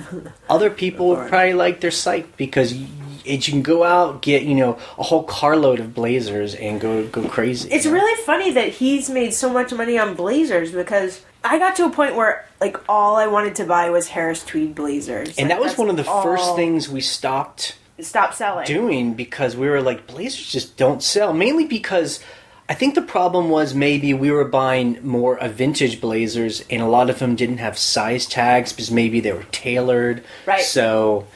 Other people would probably like their site because you can go out, get, a whole carload of blazers and go crazy. It's really funny that he's made so much money on blazers, because I got to a point where like all I wanted to buy was Harris tweed blazers. And like, that was one of the first things we stopped selling. Doing, because we were like, blazers just don't sell. Mainly because I think the problem was maybe we were buying more vintage blazers, and a lot of them didn't have size tags because maybe they were tailored. Right. So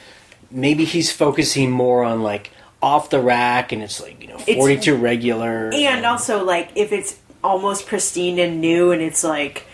maybe he's focusing more on like off the rack, and it's like 42 regular. And also like if it's almost pristine and new, and it's like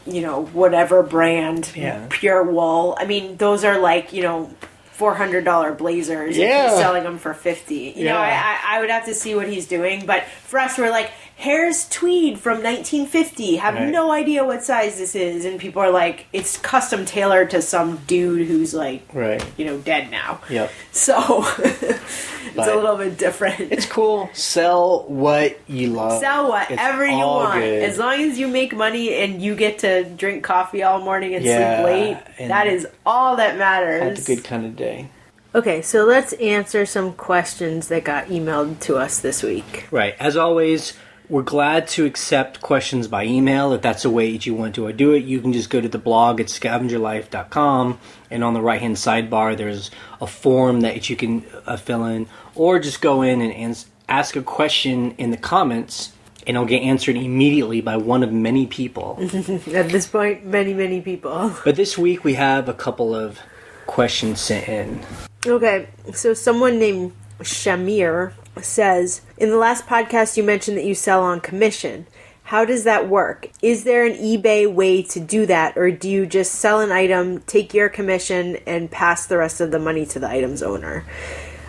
whatever brand, pure wool. I mean, those are like $400 blazers. Yeah. If he's selling them for $50. You know, I would have to see what he's doing. But for us, we're like, Harris tweed from 1950. Have no idea what size this is. And people are like, it's custom tailored to some dude who's like, dead now. Yep. So it's a little bit different. It's cool. Sell what you love. Sell whatever you want. Good. As long as you make money and you get to drink coffee all morning and sleep late, that is all that matters. Have a good kind of day. Okay, so let's answer some questions that got emailed to us this week. Right. As always, we're glad to accept questions by email. If that's the way you want to do it, you can just go to the blog at scavengerlife.com, and on the right-hand sidebar, there's a form that you can fill in, or just go in and ask a question in the comments, and it'll get answered immediately by one of many people. At this point, many, many people. But this week, we have a couple of questions sent in. Okay, so someone named Shamir says, in the last podcast you mentioned that you sell on commission. How does that work? Is there an eBay way to do that, or do you just sell an item, take your commission, and pass the rest of the money to the item's owner?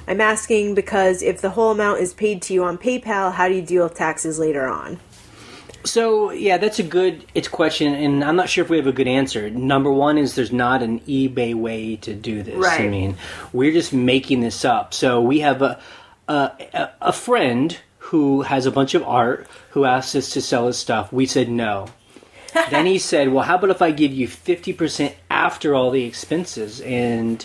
I'm asking because if the whole amount is paid to you on PayPal, how do you deal with taxes later on? So, yeah, that's a good question, and I'm not sure if we have a good answer. Number one is there's not an eBay way to do this. Right. I mean, we're just making this up. So we have a friend who has a bunch of art who asked us to sell his stuff. We said no. Then he said, well, how about if I give you 50% after all the expenses? And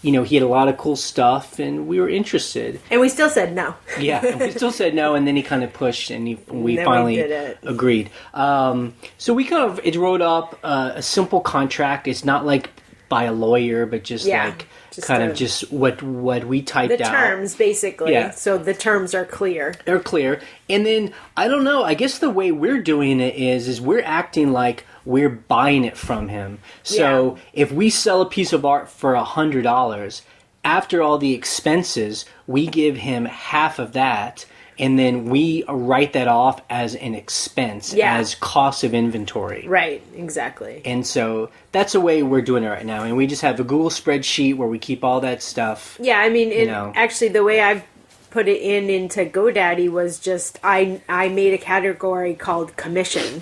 he had a lot of cool stuff, and we were interested. And we still said no. Yeah, and we still said no, and then he kind of pushed, and we finally agreed. So we it wrote up a simple contract. It's not like by a lawyer, but just what we typed out. The terms, basically. Yeah. So the terms are clear. They're clear. And then, I don't know, I guess the way we're doing it is we're acting like we're buying it from him. So if we sell a piece of art for $100, after all the expenses, we give him half of that, and then we write that off as an expense, as cost of inventory. Right, exactly. And so that's the way we're doing it right now. And we just have a Google spreadsheet where we keep all that stuff. Yeah, I mean, actually the way I've put it into GoDaddy was just, I made a category called commission.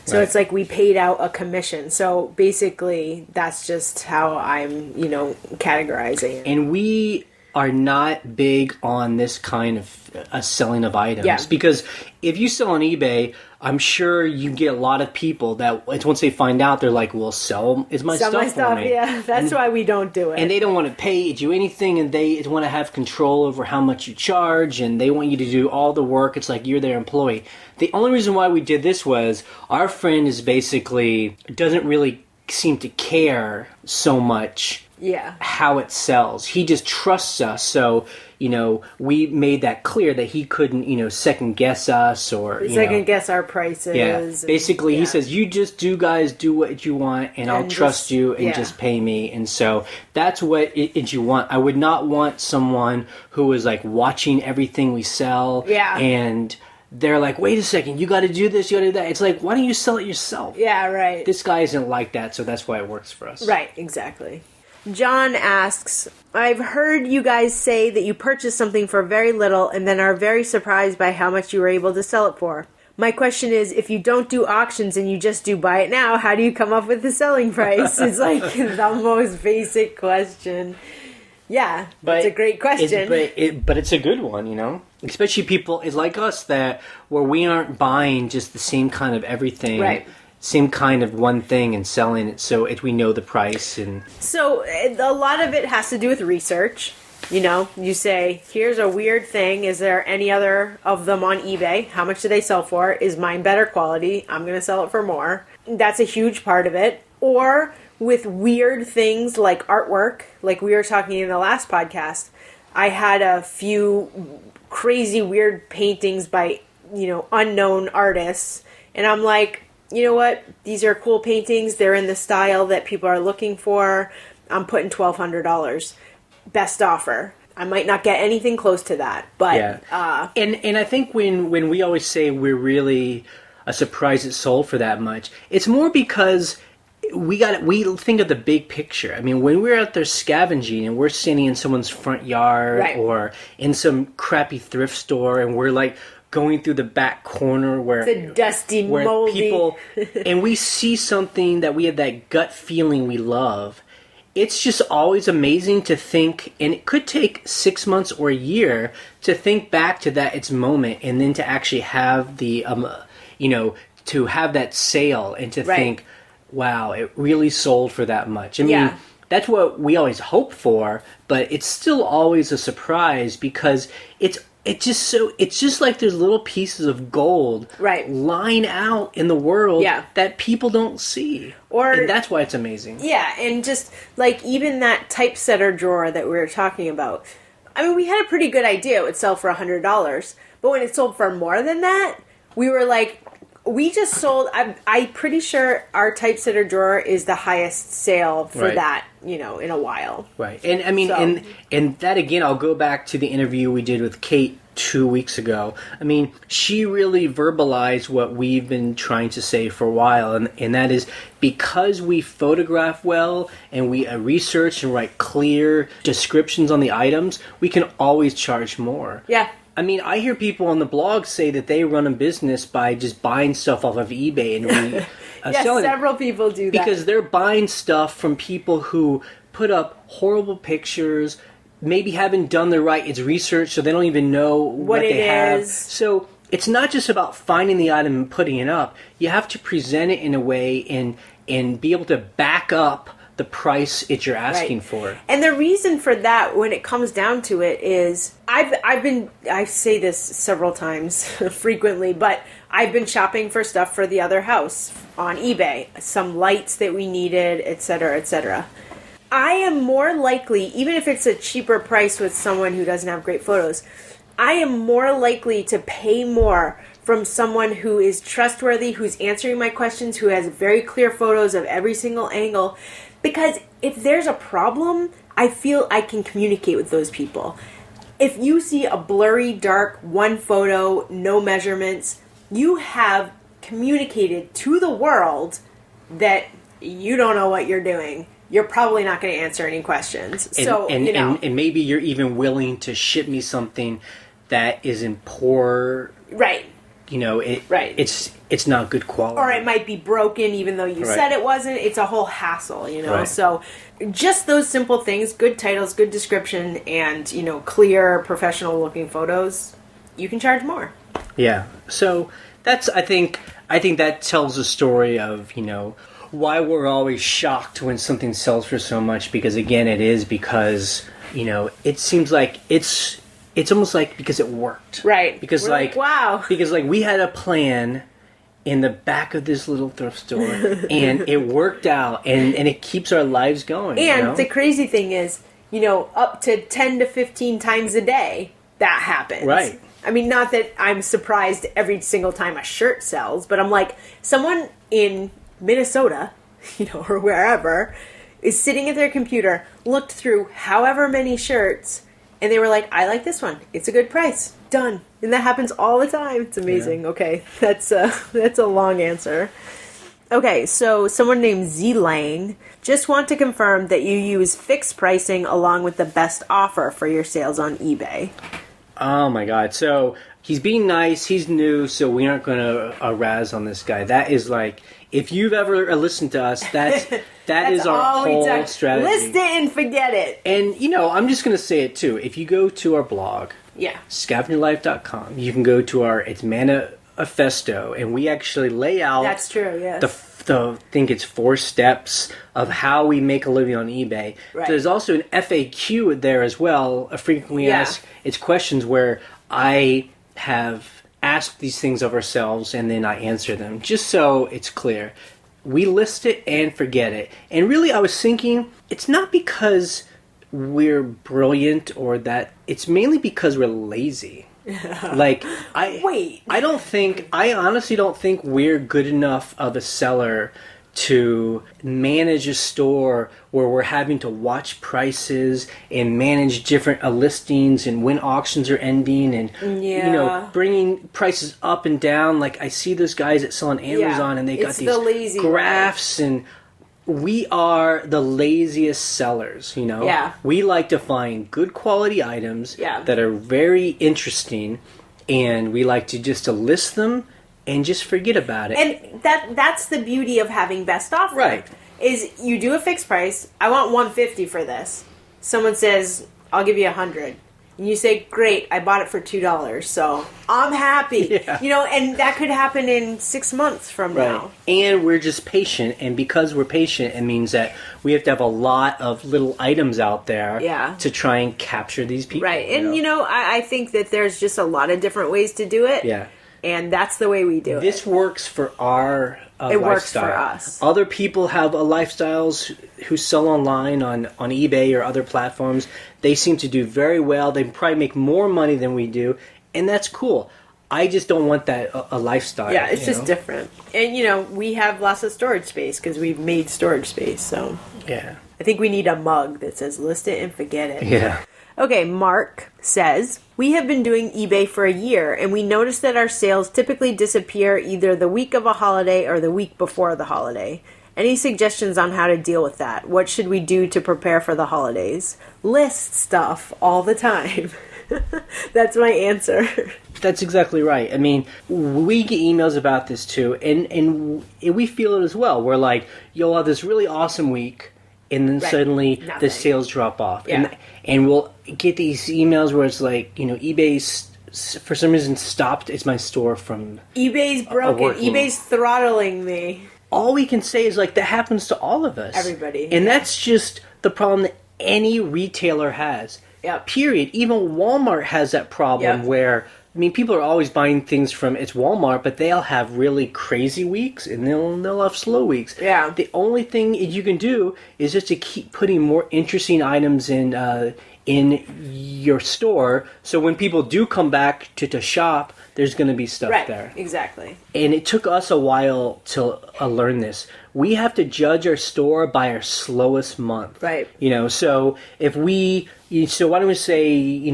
So it's like we paid out a commission. So basically, that's just how I'm, categorizing it. And we are not big on this kind of selling of items. Because if you sell on eBay, I'm sure you get a lot of people that once they find out, they're like, well, sell my stuff for me. Yeah, that's why we don't do it. And they don't want to pay you anything, and they want to have control over how much you charge, and they want you to do all the work. It's like you're their employee. The only reason why we did this was our friend is basically doesn't really seem to care so much how it sells. He just trusts us. So, we made that clear that he couldn't, second guess us or second guess our prices. Yeah. Basically, he says, you just do what you want, and I'll trust you and just pay me. And so that's what it you want. I would not want someone who is like watching everything we sell. Yeah. And they're like, wait a second, you got to do this, you got to do that. It's like, why don't you sell it yourself? Yeah, right. This guy isn't like that, so that's why it works for us. Right, exactly. John asks, I've heard you guys say that you purchase something for very little and then are very surprised by how much you were able to sell it for. My question is, if you don't do auctions and you just do buy it now, how do you come up with the selling price? It's like the most basic question. Yeah, it's a great question. But it's a good one, Especially people like us where we aren't buying just the same kind of everything. Right. Same kind of one thing and selling it so we know the price. And so a lot of it has to do with research. You say, here's a weird thing. Is there any other of them on eBay? How much do they sell for? Is mine better quality? I'm going to sell it for more. That's a huge part of it. Or with weird things like artwork, like we were talking in the last podcast, I had a few crazy weird paintings by, unknown artists. And I'm like, you know what? These are cool paintings. They're in the style that people are looking for. I'm putting $1,200. Best offer. I might not get anything close to that, but and I think when we always say we're really surprised it sold for that much, it's more because we think of the big picture. I mean, when we're out there scavenging and we're standing in someone's front yard or in some crappy thrift store, and we're like going through the back corner where the dusty, moldy people, and we see something that we have that gut feeling we love. It's just always amazing to think, and it could take 6 months or a year to think back to its moment, and then to actually have the, to have that sale and to think, wow, it really sold for that much. I mean, that's what we always hope for, but it's still always a surprise because it's just like there's little pieces of gold lying out in the world that people don't see. And that's why it's amazing. Yeah, and just like even that typesetter drawer that we were talking about. I mean, we had a pretty good idea it would sell for $100, but when it sold for more than that, we were like, we just sold, I'm pretty sure our typesetter drawer is the highest sale for that, in a while. Right. And I mean, and that again, I'll go back to the interview we did with Kate 2 weeks ago. I mean, she really verbalized what we've been trying to say for a while, and that is because we photograph well and we research and write clear descriptions on the items, we can always charge more. Yeah. I mean, I hear people on the blog say that they run a business by just buying stuff off of eBay and selling it. Several people do that. Because they're buying stuff from people who put up horrible pictures, maybe haven't done its research, so they don't even know what they have. So it's not just about finding the item and putting it up. You have to present it in a way and be able to back up the price you're asking for. And the reason for that, when it comes down to it, is I say this several times frequently, but I've been shopping for stuff for the other house on eBay, some lights that we needed, etc., etc. I am more likely, even if it's a cheaper price with someone who doesn't have great photos, I am more likely to pay more from someone who is trustworthy, who's answering my questions, who has very clear photos of every single angle. Because if there's a problem, I feel I can communicate with those people. If you see a blurry, dark, one photo, no measurements, you have communicated to the world that you don't know what you're doing. You're probably not going to answer any questions. And maybe you're even willing to ship me something that is in poor... Right. It's not good quality. Or it might be broken even though you said it wasn't. It's a whole hassle, Right. So just those simple things, good titles, good description, and, clear, professional-looking photos, you can charge more. Yeah. So that's, I think that tells a story of, why we're always shocked when something sells for so much, because, again, it is because, it seems like it's almost like because it worked. Right. Because we're like, wow. Because we had a plan in the back of this little thrift store, and it worked out, and it keeps our lives going. And the crazy thing is, up to 10 to 15 times a day, that happens. Right. I mean, not that I'm surprised every single time a shirt sells, but I'm like, someone in Minnesota, or wherever, is sitting at their computer, looked through however many shirts, and they were like, I like this one. It's a good price. Done. And that happens all the time. It's amazing. Yeah. Okay, that's a long answer. Okay, so someone named Z-Lang just want to confirm that you use fixed pricing along with the best offer for your sales on eBay. Oh my God. So he's being nice. He's new, so we aren't going to razz on this guy. That is like, if you've ever listened to us, that's is our whole strategy. List it and forget it. And, I'm just going to say it too. If you go to our blog, scavengerlife.com, you can go to our It's Manifesto, and we actually lay out that's true, yes. I think it's 4 steps of how we make a living on eBay. Right. There's also an FAQ there as well, a frequently asked. It's questions where I have asked these things of ourselves and then I answer them, just so it's clear. We list it and forget it. And really, I was thinking, it's not because we're brilliant or that, it's mainly because we're lazy. I honestly don't think we're good enough of a seller to manage a store where we're having to watch prices and manage different listings and when auctions are ending and bringing prices up and down. Like, I see those guys that sell on Amazon and they got these graphs and we are the laziest sellers, Yeah. We like to find good quality items that are very interesting, and we like to just list them and just forget about it. And that's the beauty of having best offer. Right. Is you do a fixed price. I want $150 for this. Someone says, I'll give you $100. And you say, great, I bought it for $2, so I'm happy. Yeah. And that could happen in 6 months from now. And we're just patient, and because we're patient, it means that we have to have a lot of little items out there to try and capture these people. Right, and I think that there's just a lot of different ways to do it. Yeah. And that's the way we do it. This works for our lifestyle. It works for us. Other people have lifestyles who sell online on eBay or other platforms. They seem to do very well. They probably make more money than we do, and that's cool. I just don't want that a lifestyle. Yeah, it's just different. And, we have lots of storage space because we've made storage space. So yeah, I think we need a mug that says list it and forget it. Yeah. Okay, Mark says, we have been doing eBay for a year, and we noticed that our sales typically disappear either the week of a holiday or the week before the holiday. Any suggestions on how to deal with that? What should we do to prepare for the holidays? List stuff all the time. That's my answer. That's exactly right. I mean, we get emails about this too, and we feel it as well. We're like, you'll have this really awesome week, and then suddenly the sales drop off. Yeah. And we'll get these emails where it's like, eBay's for some reason stopped my store from eBay's broken. Ebay's throttling me. All we can say is, like, that happens to all of us. Everybody. And that's just the problem that any retailer has. Yep. Period. Even Walmart has that problem where, people are always buying things from it's Walmart, but they'll have really crazy weeks and they'll have slow weeks. Yeah. The only thing you can do is just to keep putting more interesting items in your store, so when people do come back to shop, there's going to be stuff there. Exactly. And it took us a while to learn this. We have to judge our store by our slowest month. Right. So if so why don't we say,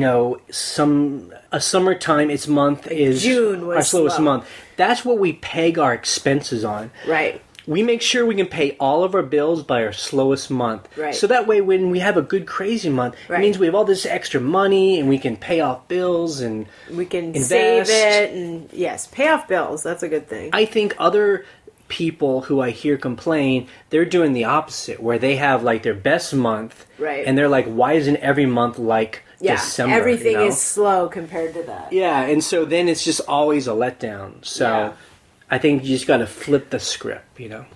a summertime, its month is June was our slowest slow. month. That's what we peg our expenses on. Right. We make sure we can pay all of our bills by our slowest month. Right. So that way, when we have a good crazy month, it means we have all this extra money and we can pay off bills and we can invest. Save it and pay off bills. That's a good thing. I think other people who I hear complain, they're doing the opposite, where they have like their best month, and they're like, why isn't every month like December? Everything is slow compared to that. Yeah, and so then it's just always a letdown. So I think you just got to flip the script,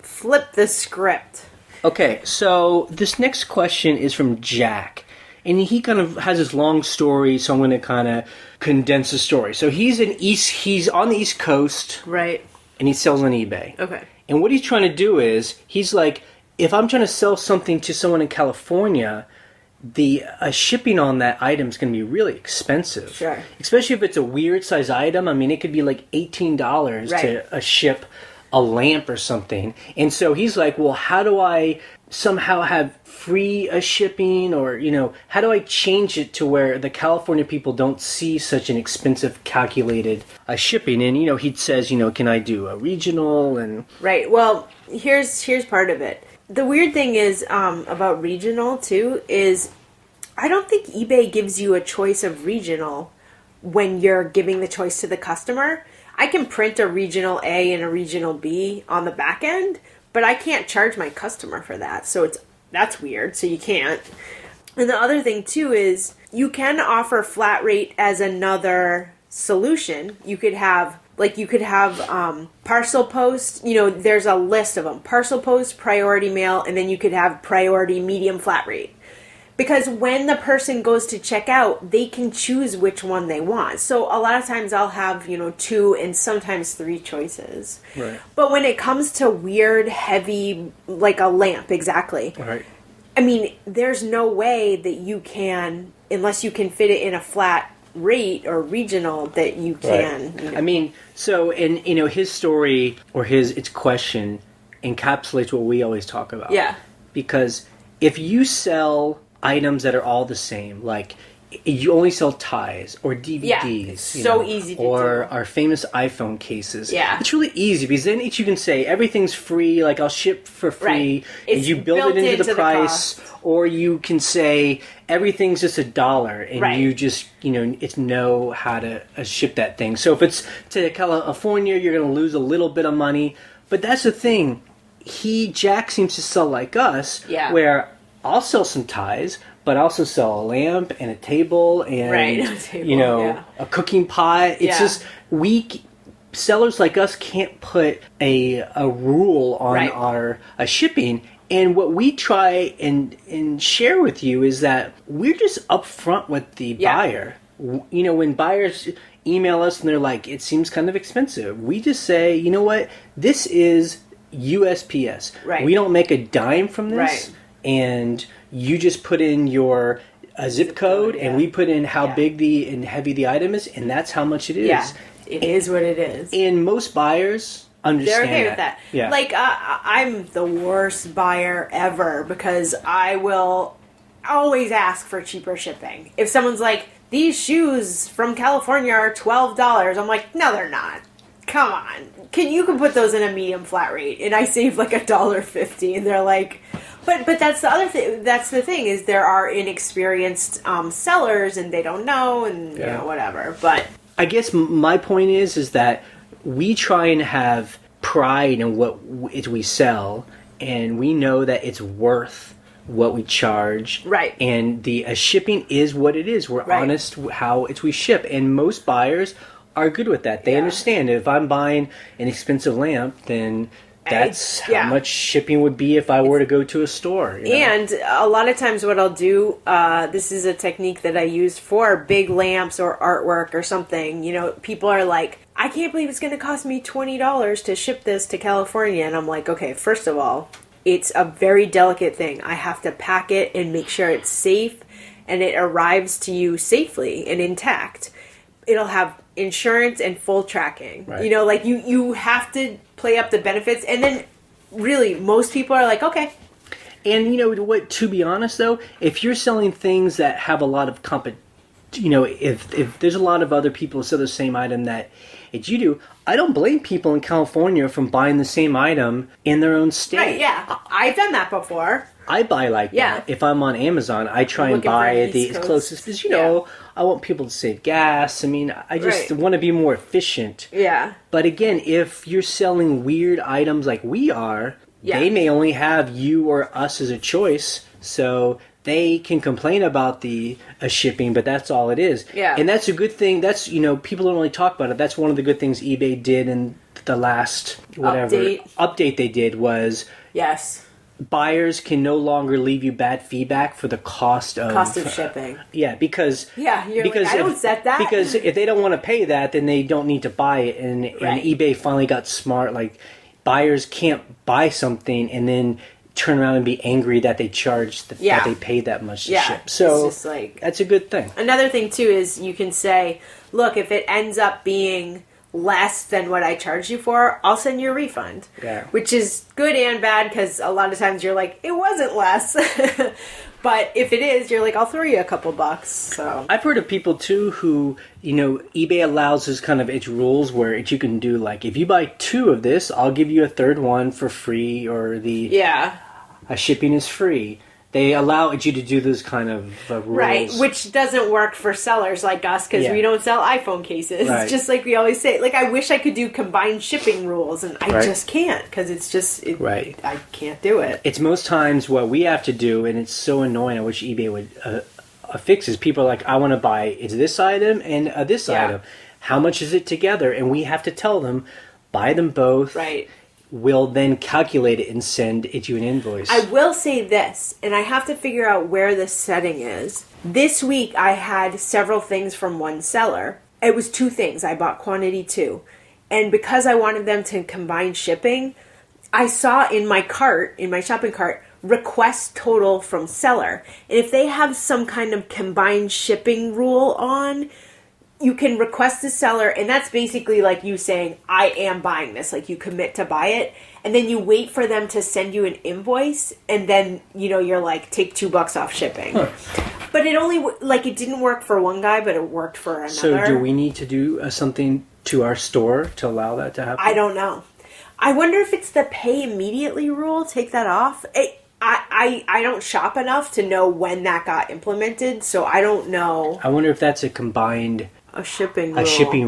Flip the script. Okay, so this next question is from Jack. And he kind of has this long story, so I'm going to kind of condense the story. So he's on the East Coast. Right. and he sells on eBay. Okay. And what he's trying to do is, he's like, if I'm trying to sell something to someone in California, the shipping on that item is going to be really expensive. Sure. Especially if it's a weird size item. I mean, it could be like $18 to ship a lamp or something. And so he's like, well, how do I somehow have free shipping, or, you know, how do I change it to where the California people don't see such an expensive calculated shipping? And, you know, he says, you know, can I do a regional? And Right. Well, here's part of it. The weird thing is about regional too is I don't think eBay gives you a choice of regional when you're giving the choice to the customer. I can print a regional A and a regional B on the back end, but I can't charge my customer for that. So that's weird. So you can't. And the other thing too is you can offer flat rate as another solution. You could have parcel post, you know, there's a list of them. Parcel post, priority mail, and then you could have priority medium flat rate. Because when the person goes to check out, they can choose which one they want. So a lot of times I'll have, you know, 2 and sometimes 3 choices. Right. But when it comes to weird, heavy, like a lamp, exactly. right. I mean, there's no way that you can, unless you can fit it in a flat rate or regional, that you can. Right. You know. I mean, so, and, you know, his story or its question encapsulates what we always talk about. Yeah. Because if you sell items that are all the same, like you only sell ties or DVDs, yeah, it's so easy to or do. our famous iPhone cases. Yeah. It's really easy because then you can say everything's free, like I'll ship for free, Right. and It's you build built it into the price, cost. or you can say everything's just $1 and Right. you just, you know, it's know how to ship that thing. So if it's to California, you're going to lose a little bit of money, but that's the thing. Jack seems to sell like us, Yeah. where I'll sell some ties, but I also sell a lamp and a table and Right, a table, you know, yeah. a cooking pot. It's Yeah. just sellers like us can't put a rule on Right. our shipping. And what we try and share with you is that we're just upfront with the Yeah. buyer. You know, when buyers email us and they're like, it seems kind of expensive, we just say, you know what, this is USPS. Right. We don't make a dime from this. Right. And you just put in your zip code, and yeah. we put in how Yeah. big and heavy the item is, and that's how much it is. Yeah, it is what it is. And most buyers understand They're okay with that. Yeah. Like, I'm the worst buyer ever because I will always ask for cheaper shipping. If someone's like, these shoes from California are $12, I'm like, no, they're not. Come on. You can put those in a medium flat rate, and I save like $1.50, and they're like, but that's the other thing. That's the thing is there are inexperienced sellers, and they don't know, and you know, whatever. But I guess my point is that we try and have pride in what we sell, and we know that it's worth what we charge. Right. And the shipping is what it is. We're Right. honest how we ship, and most buyers are good with that. They Yeah. understand if I'm buying an expensive lamp, then that's yeah. how much shipping would be if I were to go to a store. You know? And a lot of times what I'll do, this is a technique that I use for big lamps or artwork or something. You know, people are like, I can't believe it's going to cost me $20 to ship this to California. And I'm like, okay, first of all, it's a very delicate thing. I have to pack it and make sure it's safe and it arrives to you safely and intact. It'll have insurance and full tracking. Right. You know, like you have to play up the benefits, and then really most people are like, okay. And you know what? To be honest, though, if you're selling things that have a lot of you know, if there's a lot of other people who sell the same item that you do, I don't blame people in California from buying the same item in their own state. Right, yeah. I've done that before. I buy like Yeah. that. If I'm on Amazon, I try and Looking buy for the East Coast. closest because, you know, I want people to save gas. I mean, I just want to be more efficient. Yeah. But again, if you're selling weird items like we are, Yeah. they may only have you or us as a choice. So they can complain about the shipping, but that's all it is. Yeah. And that's a good thing. That's, you know, people don't really talk about it. That's one of the good things eBay did in the last, whatever, Update. update they did was... Yes. buyers can no longer leave you bad feedback for the cost of shipping. Yeah, because because I don't set that. Because if they don't want to pay that, then they don't need to buy it. And eBay finally got smart. Like, buyers can't buy something and then turn around and be angry that they charged that they paid that much to ship. So it's just like, that's a good thing. Another thing too is you can say, look, if it ends up being less than what I charged you for, I'll send you a refund. Yeah. Which is good and bad, because a lot of times you're like, it wasn't less. But if it is, you're like, I'll throw you a couple bucks. So I've heard of people too who, eBay allows this kind of its rules where you can do, like, if you buy 2 of this, I'll give you a third one for free, or shipping is free. They allow you to do those kind of rules. Right, which doesn't work for sellers like us, because we don't sell iPhone cases. Right. Just like we always say. Like, I wish I could do combined shipping rules, and I just can't, because it's just... I can't do it. It's most times what we have to do, and it's so annoying. I wish eBay would fix is people are like, I want to buy this item and this item. How much is it together? And we have to tell them, buy them both. Right. We'll then calculate it and send you an invoice. I will say this, and I have to figure out where this setting is. This week I had several things from one seller. It was 2 things. I bought quantity 2. And because I wanted them to combine shipping, I saw in my shopping cart, request total from seller. And if they have some kind of combined shipping rule on, you can request the seller, and that's basically like you saying, I am buying this. Like, you commit to buy it, and then you wait for them to send you an invoice, and then, you're like, take $2 off shipping. Huh. But it only, it didn't work for one guy, but it worked for another. So do we need to do something to our store to allow that to happen? I don't know. I wonder if it's the pay immediately rule, take that off. I don't shop enough to know when that got implemented, so I don't know. I wonder if that's a combined... A shipping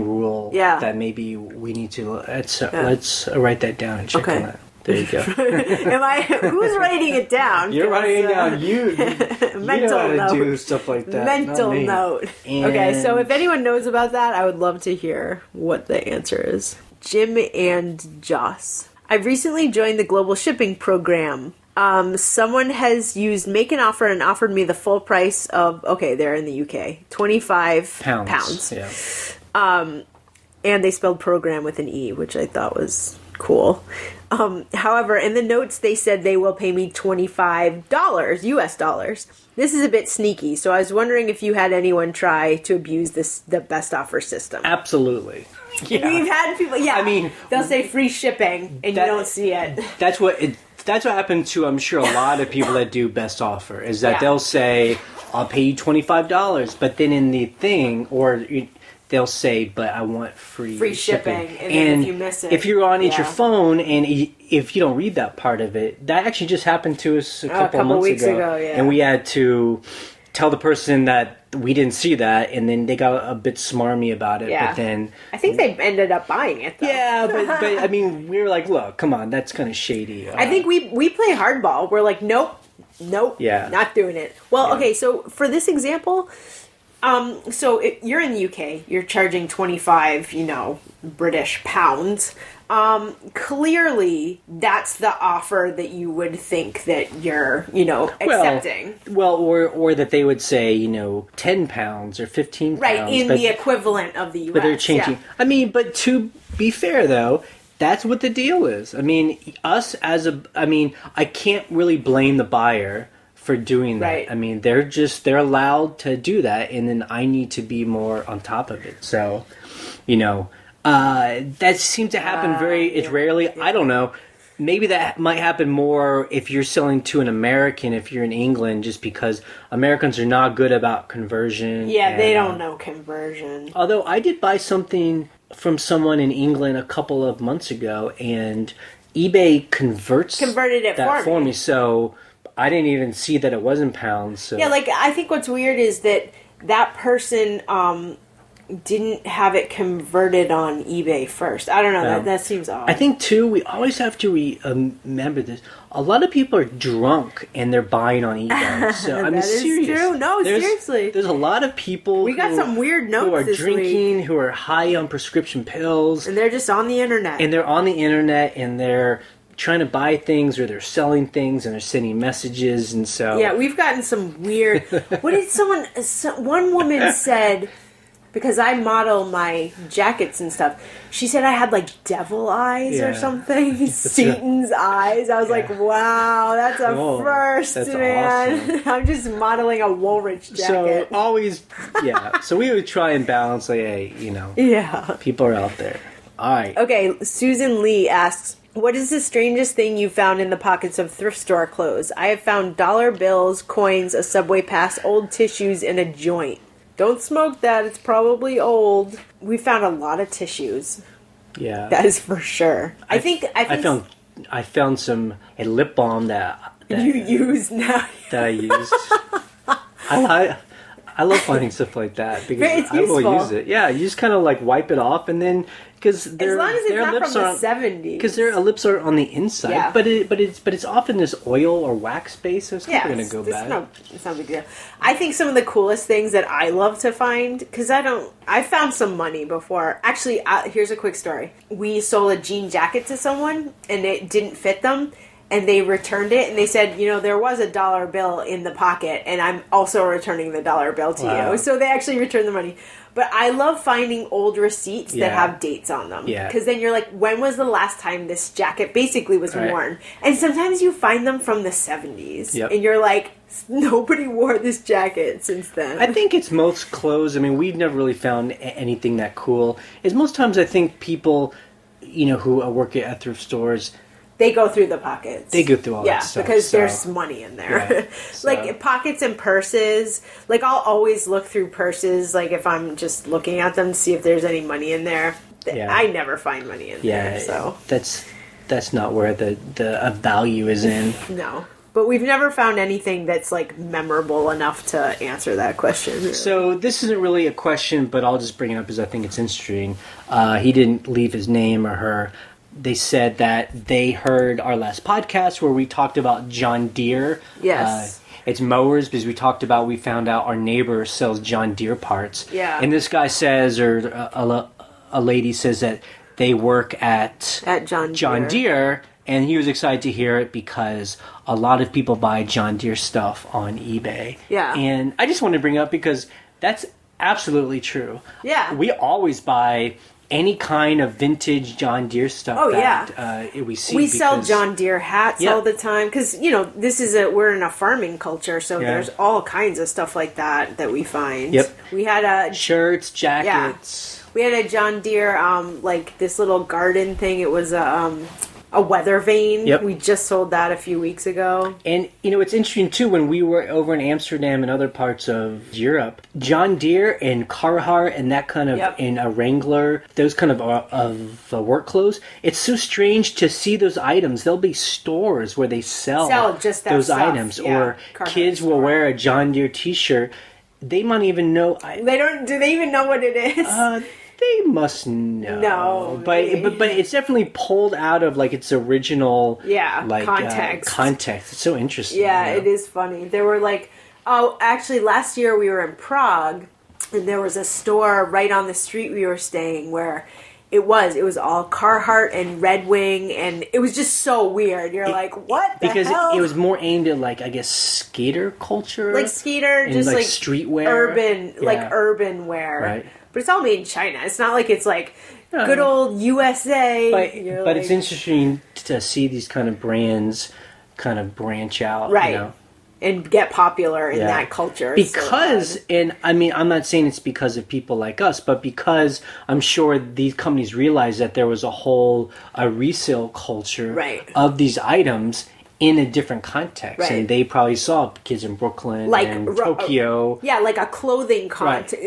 rule. That maybe we need to... Let's write that down and check on that. There you go. Who's writing it down? You're writing it down. You know how to do stuff like that. Mental note. Okay, so if anyone knows about that, I would love to hear what the answer is. Jim and Joss. I've recently joined the global shipping program. Someone has used make an offer and offered me the full price of, they're in the UK, 25 pounds. Yeah. And they spelled program with an E, which I thought was cool. However, in the notes, they said they will pay me $25, US dollars. This is a bit sneaky, so I was wondering if you had anyone try to abuse the best offer system. Absolutely. Yeah. We've had people, I mean, they'll say free shipping, and you don't see it. That's what happened to, I'm sure, a lot of people that do best offer, is that they'll say, I'll pay you $25, but then in the thing, or they'll say, but I want free shipping. And then if you miss it. If you're on your phone, and if you don't read that part of it, that actually just happened to us a couple months weeks ago. And we had to tell the person that we didn't see that, and then they got a bit smarmy about it. Yeah. But then I think they ended up buying it, though. Yeah, but I mean, we were like, look, come on, that's kind of shady. I think we play hardball. We're like, nope, not doing it. Well, okay, so for this example, you're in the UK, you're charging 25, British pounds. Clearly that's the offer that you would think that you're, accepting. Well, or that they would say, 10 pounds or 15 pounds. Right, in the equivalent of the US. But they're changing. Yeah. I mean, but to be fair though, that's what the deal is. I mean, I can't really blame the buyer for doing that. Right. I mean, they're allowed to do that, and then I need to be more on top of it. So, that seems to happen it's rarely. Yeah. I don't know. Maybe that might happen more if you're selling to an American, if you're in England, just because Americans are not good about conversion. Yeah, they don't know conversion. Although I did buy something from someone in England a couple of months ago, and eBay converted it for me. So I didn't even see that it was in pounds. So. Yeah, I think what's weird is that person didn't have it converted on eBay first. I don't know. That seems odd. I think, too, we always have to remember this. A lot of people are drunk and they're buying on eBay. So, I mean, seriously. That is true. No, seriously. There's a lot of people We got some weird notes who are this drinking, week. who are high on prescription pills. And they're just on the internet. And they're on the internet and they're trying to buy things, or they're selling things, and they're sending messages, and so Yeah, we've gotten some weird. What did one woman said? Because I model my jackets and stuff. She said I had like devil eyes or something. Satan's eyes. I was like, wow, that's a first, that's man. Awesome. I'm just modeling a Woolrich jacket. So always, so we would try and balance, like, hey, people are out there. All right. Okay, Susan Lee asks, what is the strangest thing you found in the pockets of thrift store clothes? I have found dollar bills, coins, a subway pass, old tissues, and a joint. Don't smoke that. It's probably old. We found a lot of tissues. Yeah. That is for sure. I found a lip balm that you use now. That I used. I love finding stuff like that because I will use it. Yeah, you just kind of like wipe it off, and then because as long as it's not from the 70s, because their lips are on the inside, but it's often this oil or wax base, so it's never going to go bad. It's not a big deal. I think some of the coolest things that I love to find, because I found some money before. Actually, here's a quick story. We sold a jean jacket to someone, and it didn't fit them. And they returned it, and they said, there was a dollar bill in the pocket, and I'm also returning the dollar bill to you. So they actually returned the money. But I love finding old receipts that have dates on them. Yeah. Because then you're like, when was the last time this jacket basically was worn? And sometimes you find them from the 70s. Yep. And you're like, nobody wore this jacket since then. I think it's most clothes. I mean, we've never really found anything that cool. Is most times I think people, who work at thrift stores, they go through the pockets. They go through all that stuff. Yeah, because there's money in there. Yeah, like pockets and purses. Like I'll always look through purses, like if I'm just looking at them to see if there's any money in there. Yeah. I never find money in there. So that's not where the value is in. No. But we've never found anything that's like memorable enough to answer that question. Really. So this isn't really a question, but I'll just bring it up because I think it's interesting. He didn't leave his name or her. They said that they heard our last podcast where we talked about John Deere. Yes. It's mowers because we found out our neighbor sells John Deere parts. Yeah. And this guy says, or a lady says that they work at John Deere. And he was excited to hear it because a lot of people buy John Deere stuff on eBay. Yeah. And I just want to bring up because that's absolutely true. Yeah. We always buy any kind of vintage John Deere stuff we see. We sell John Deere hats all the time because, we're in a farming culture, so there's all kinds of stuff like that we find. Yep. We had shirts, jackets. Yeah. We had a John Deere, like this little garden thing. It was a weather vane. Yep. We just sold that a few weeks ago. And, it's interesting, too, when we were over in Amsterdam and other parts of Europe, John Deere and Carhartt and that kind of, and a Wrangler, those kind of work clothes, it's so strange to see those items. There'll be stores where they sell just that those stuff. Items. Yeah. Or Carhartt kids will wear a John Deere t-shirt. They might even know. Do they even know what it is? They must know. No. But it's definitely pulled out of, like, its original... context. Context. It's so interesting. Yeah, it is funny. There were, actually, last year we were in Prague, and there was a store right on the street we were staying where it was all Carhartt and Red Wing, and it was just so weird. You're like, what the hell? Because it was more aimed at, like, I guess, skater culture? Like skater, and just, like streetwear? Urban wear. Right. But it's all made in China. It's not like it's like good old USA. But it's interesting to see these kind of brands kind of branch out. Right. And get popular in that culture. Because, and I mean, I'm not saying it's because of people like us, but because I'm sure these companies realized that there was a resale culture of these items in a different context, and they probably saw kids in Brooklyn and Tokyo. Like a clothing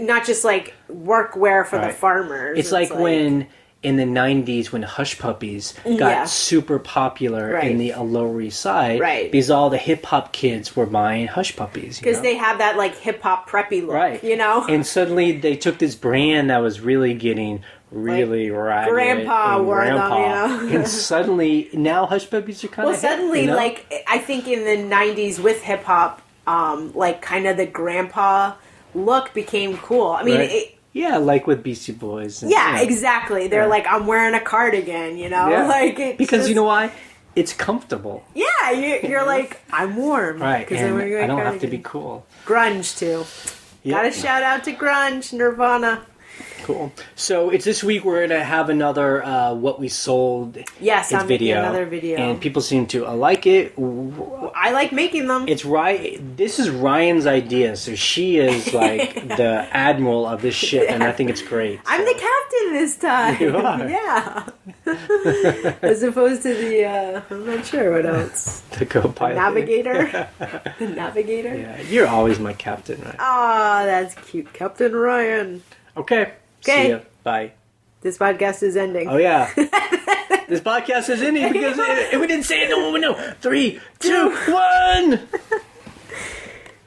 not just like workwear for the farmers. It's like when in the 90s when Hush Puppies got super popular in the Lower East Side, because all the hip hop kids were buying Hush Puppies because they have that like hip hop preppy look, And suddenly they took this brand that was really getting ragged. Grandpa wore them, And suddenly, now Hush Puppies are kind of hip, like, I think in the 90s with hip-hop, like, kind of the grandpa look became cool. I mean, like with Beastie Boys. And, exactly. They're like, I'm wearing a cardigan, because you know why? it's comfortable. Yeah, you're like, I'm warm. Right, I'm and wearing a I don't have to cardigan. be cool. Grunge, too. Yep. Gotta shout out to Grunge, Nirvana. Cool. So it's this week we're going to have another What We Sold Yes, I'm making video. another video. And people seem to like it. I like making them. It's This is Ryan's idea, so she is like the admiral of this ship, and I think it's great. I'm the captain this time. You are. Yeah. As opposed to the, I'm not sure what else. The co-pilot. Navigator. The navigator. Yeah, you're always my captain, right? Ah, that's cute. Captain Ryan. Okay. Okay. See ya. Bye. This podcast is ending. Oh, yeah. This podcast is ending because if we didn't say it, no one would know. 3, 2, 1.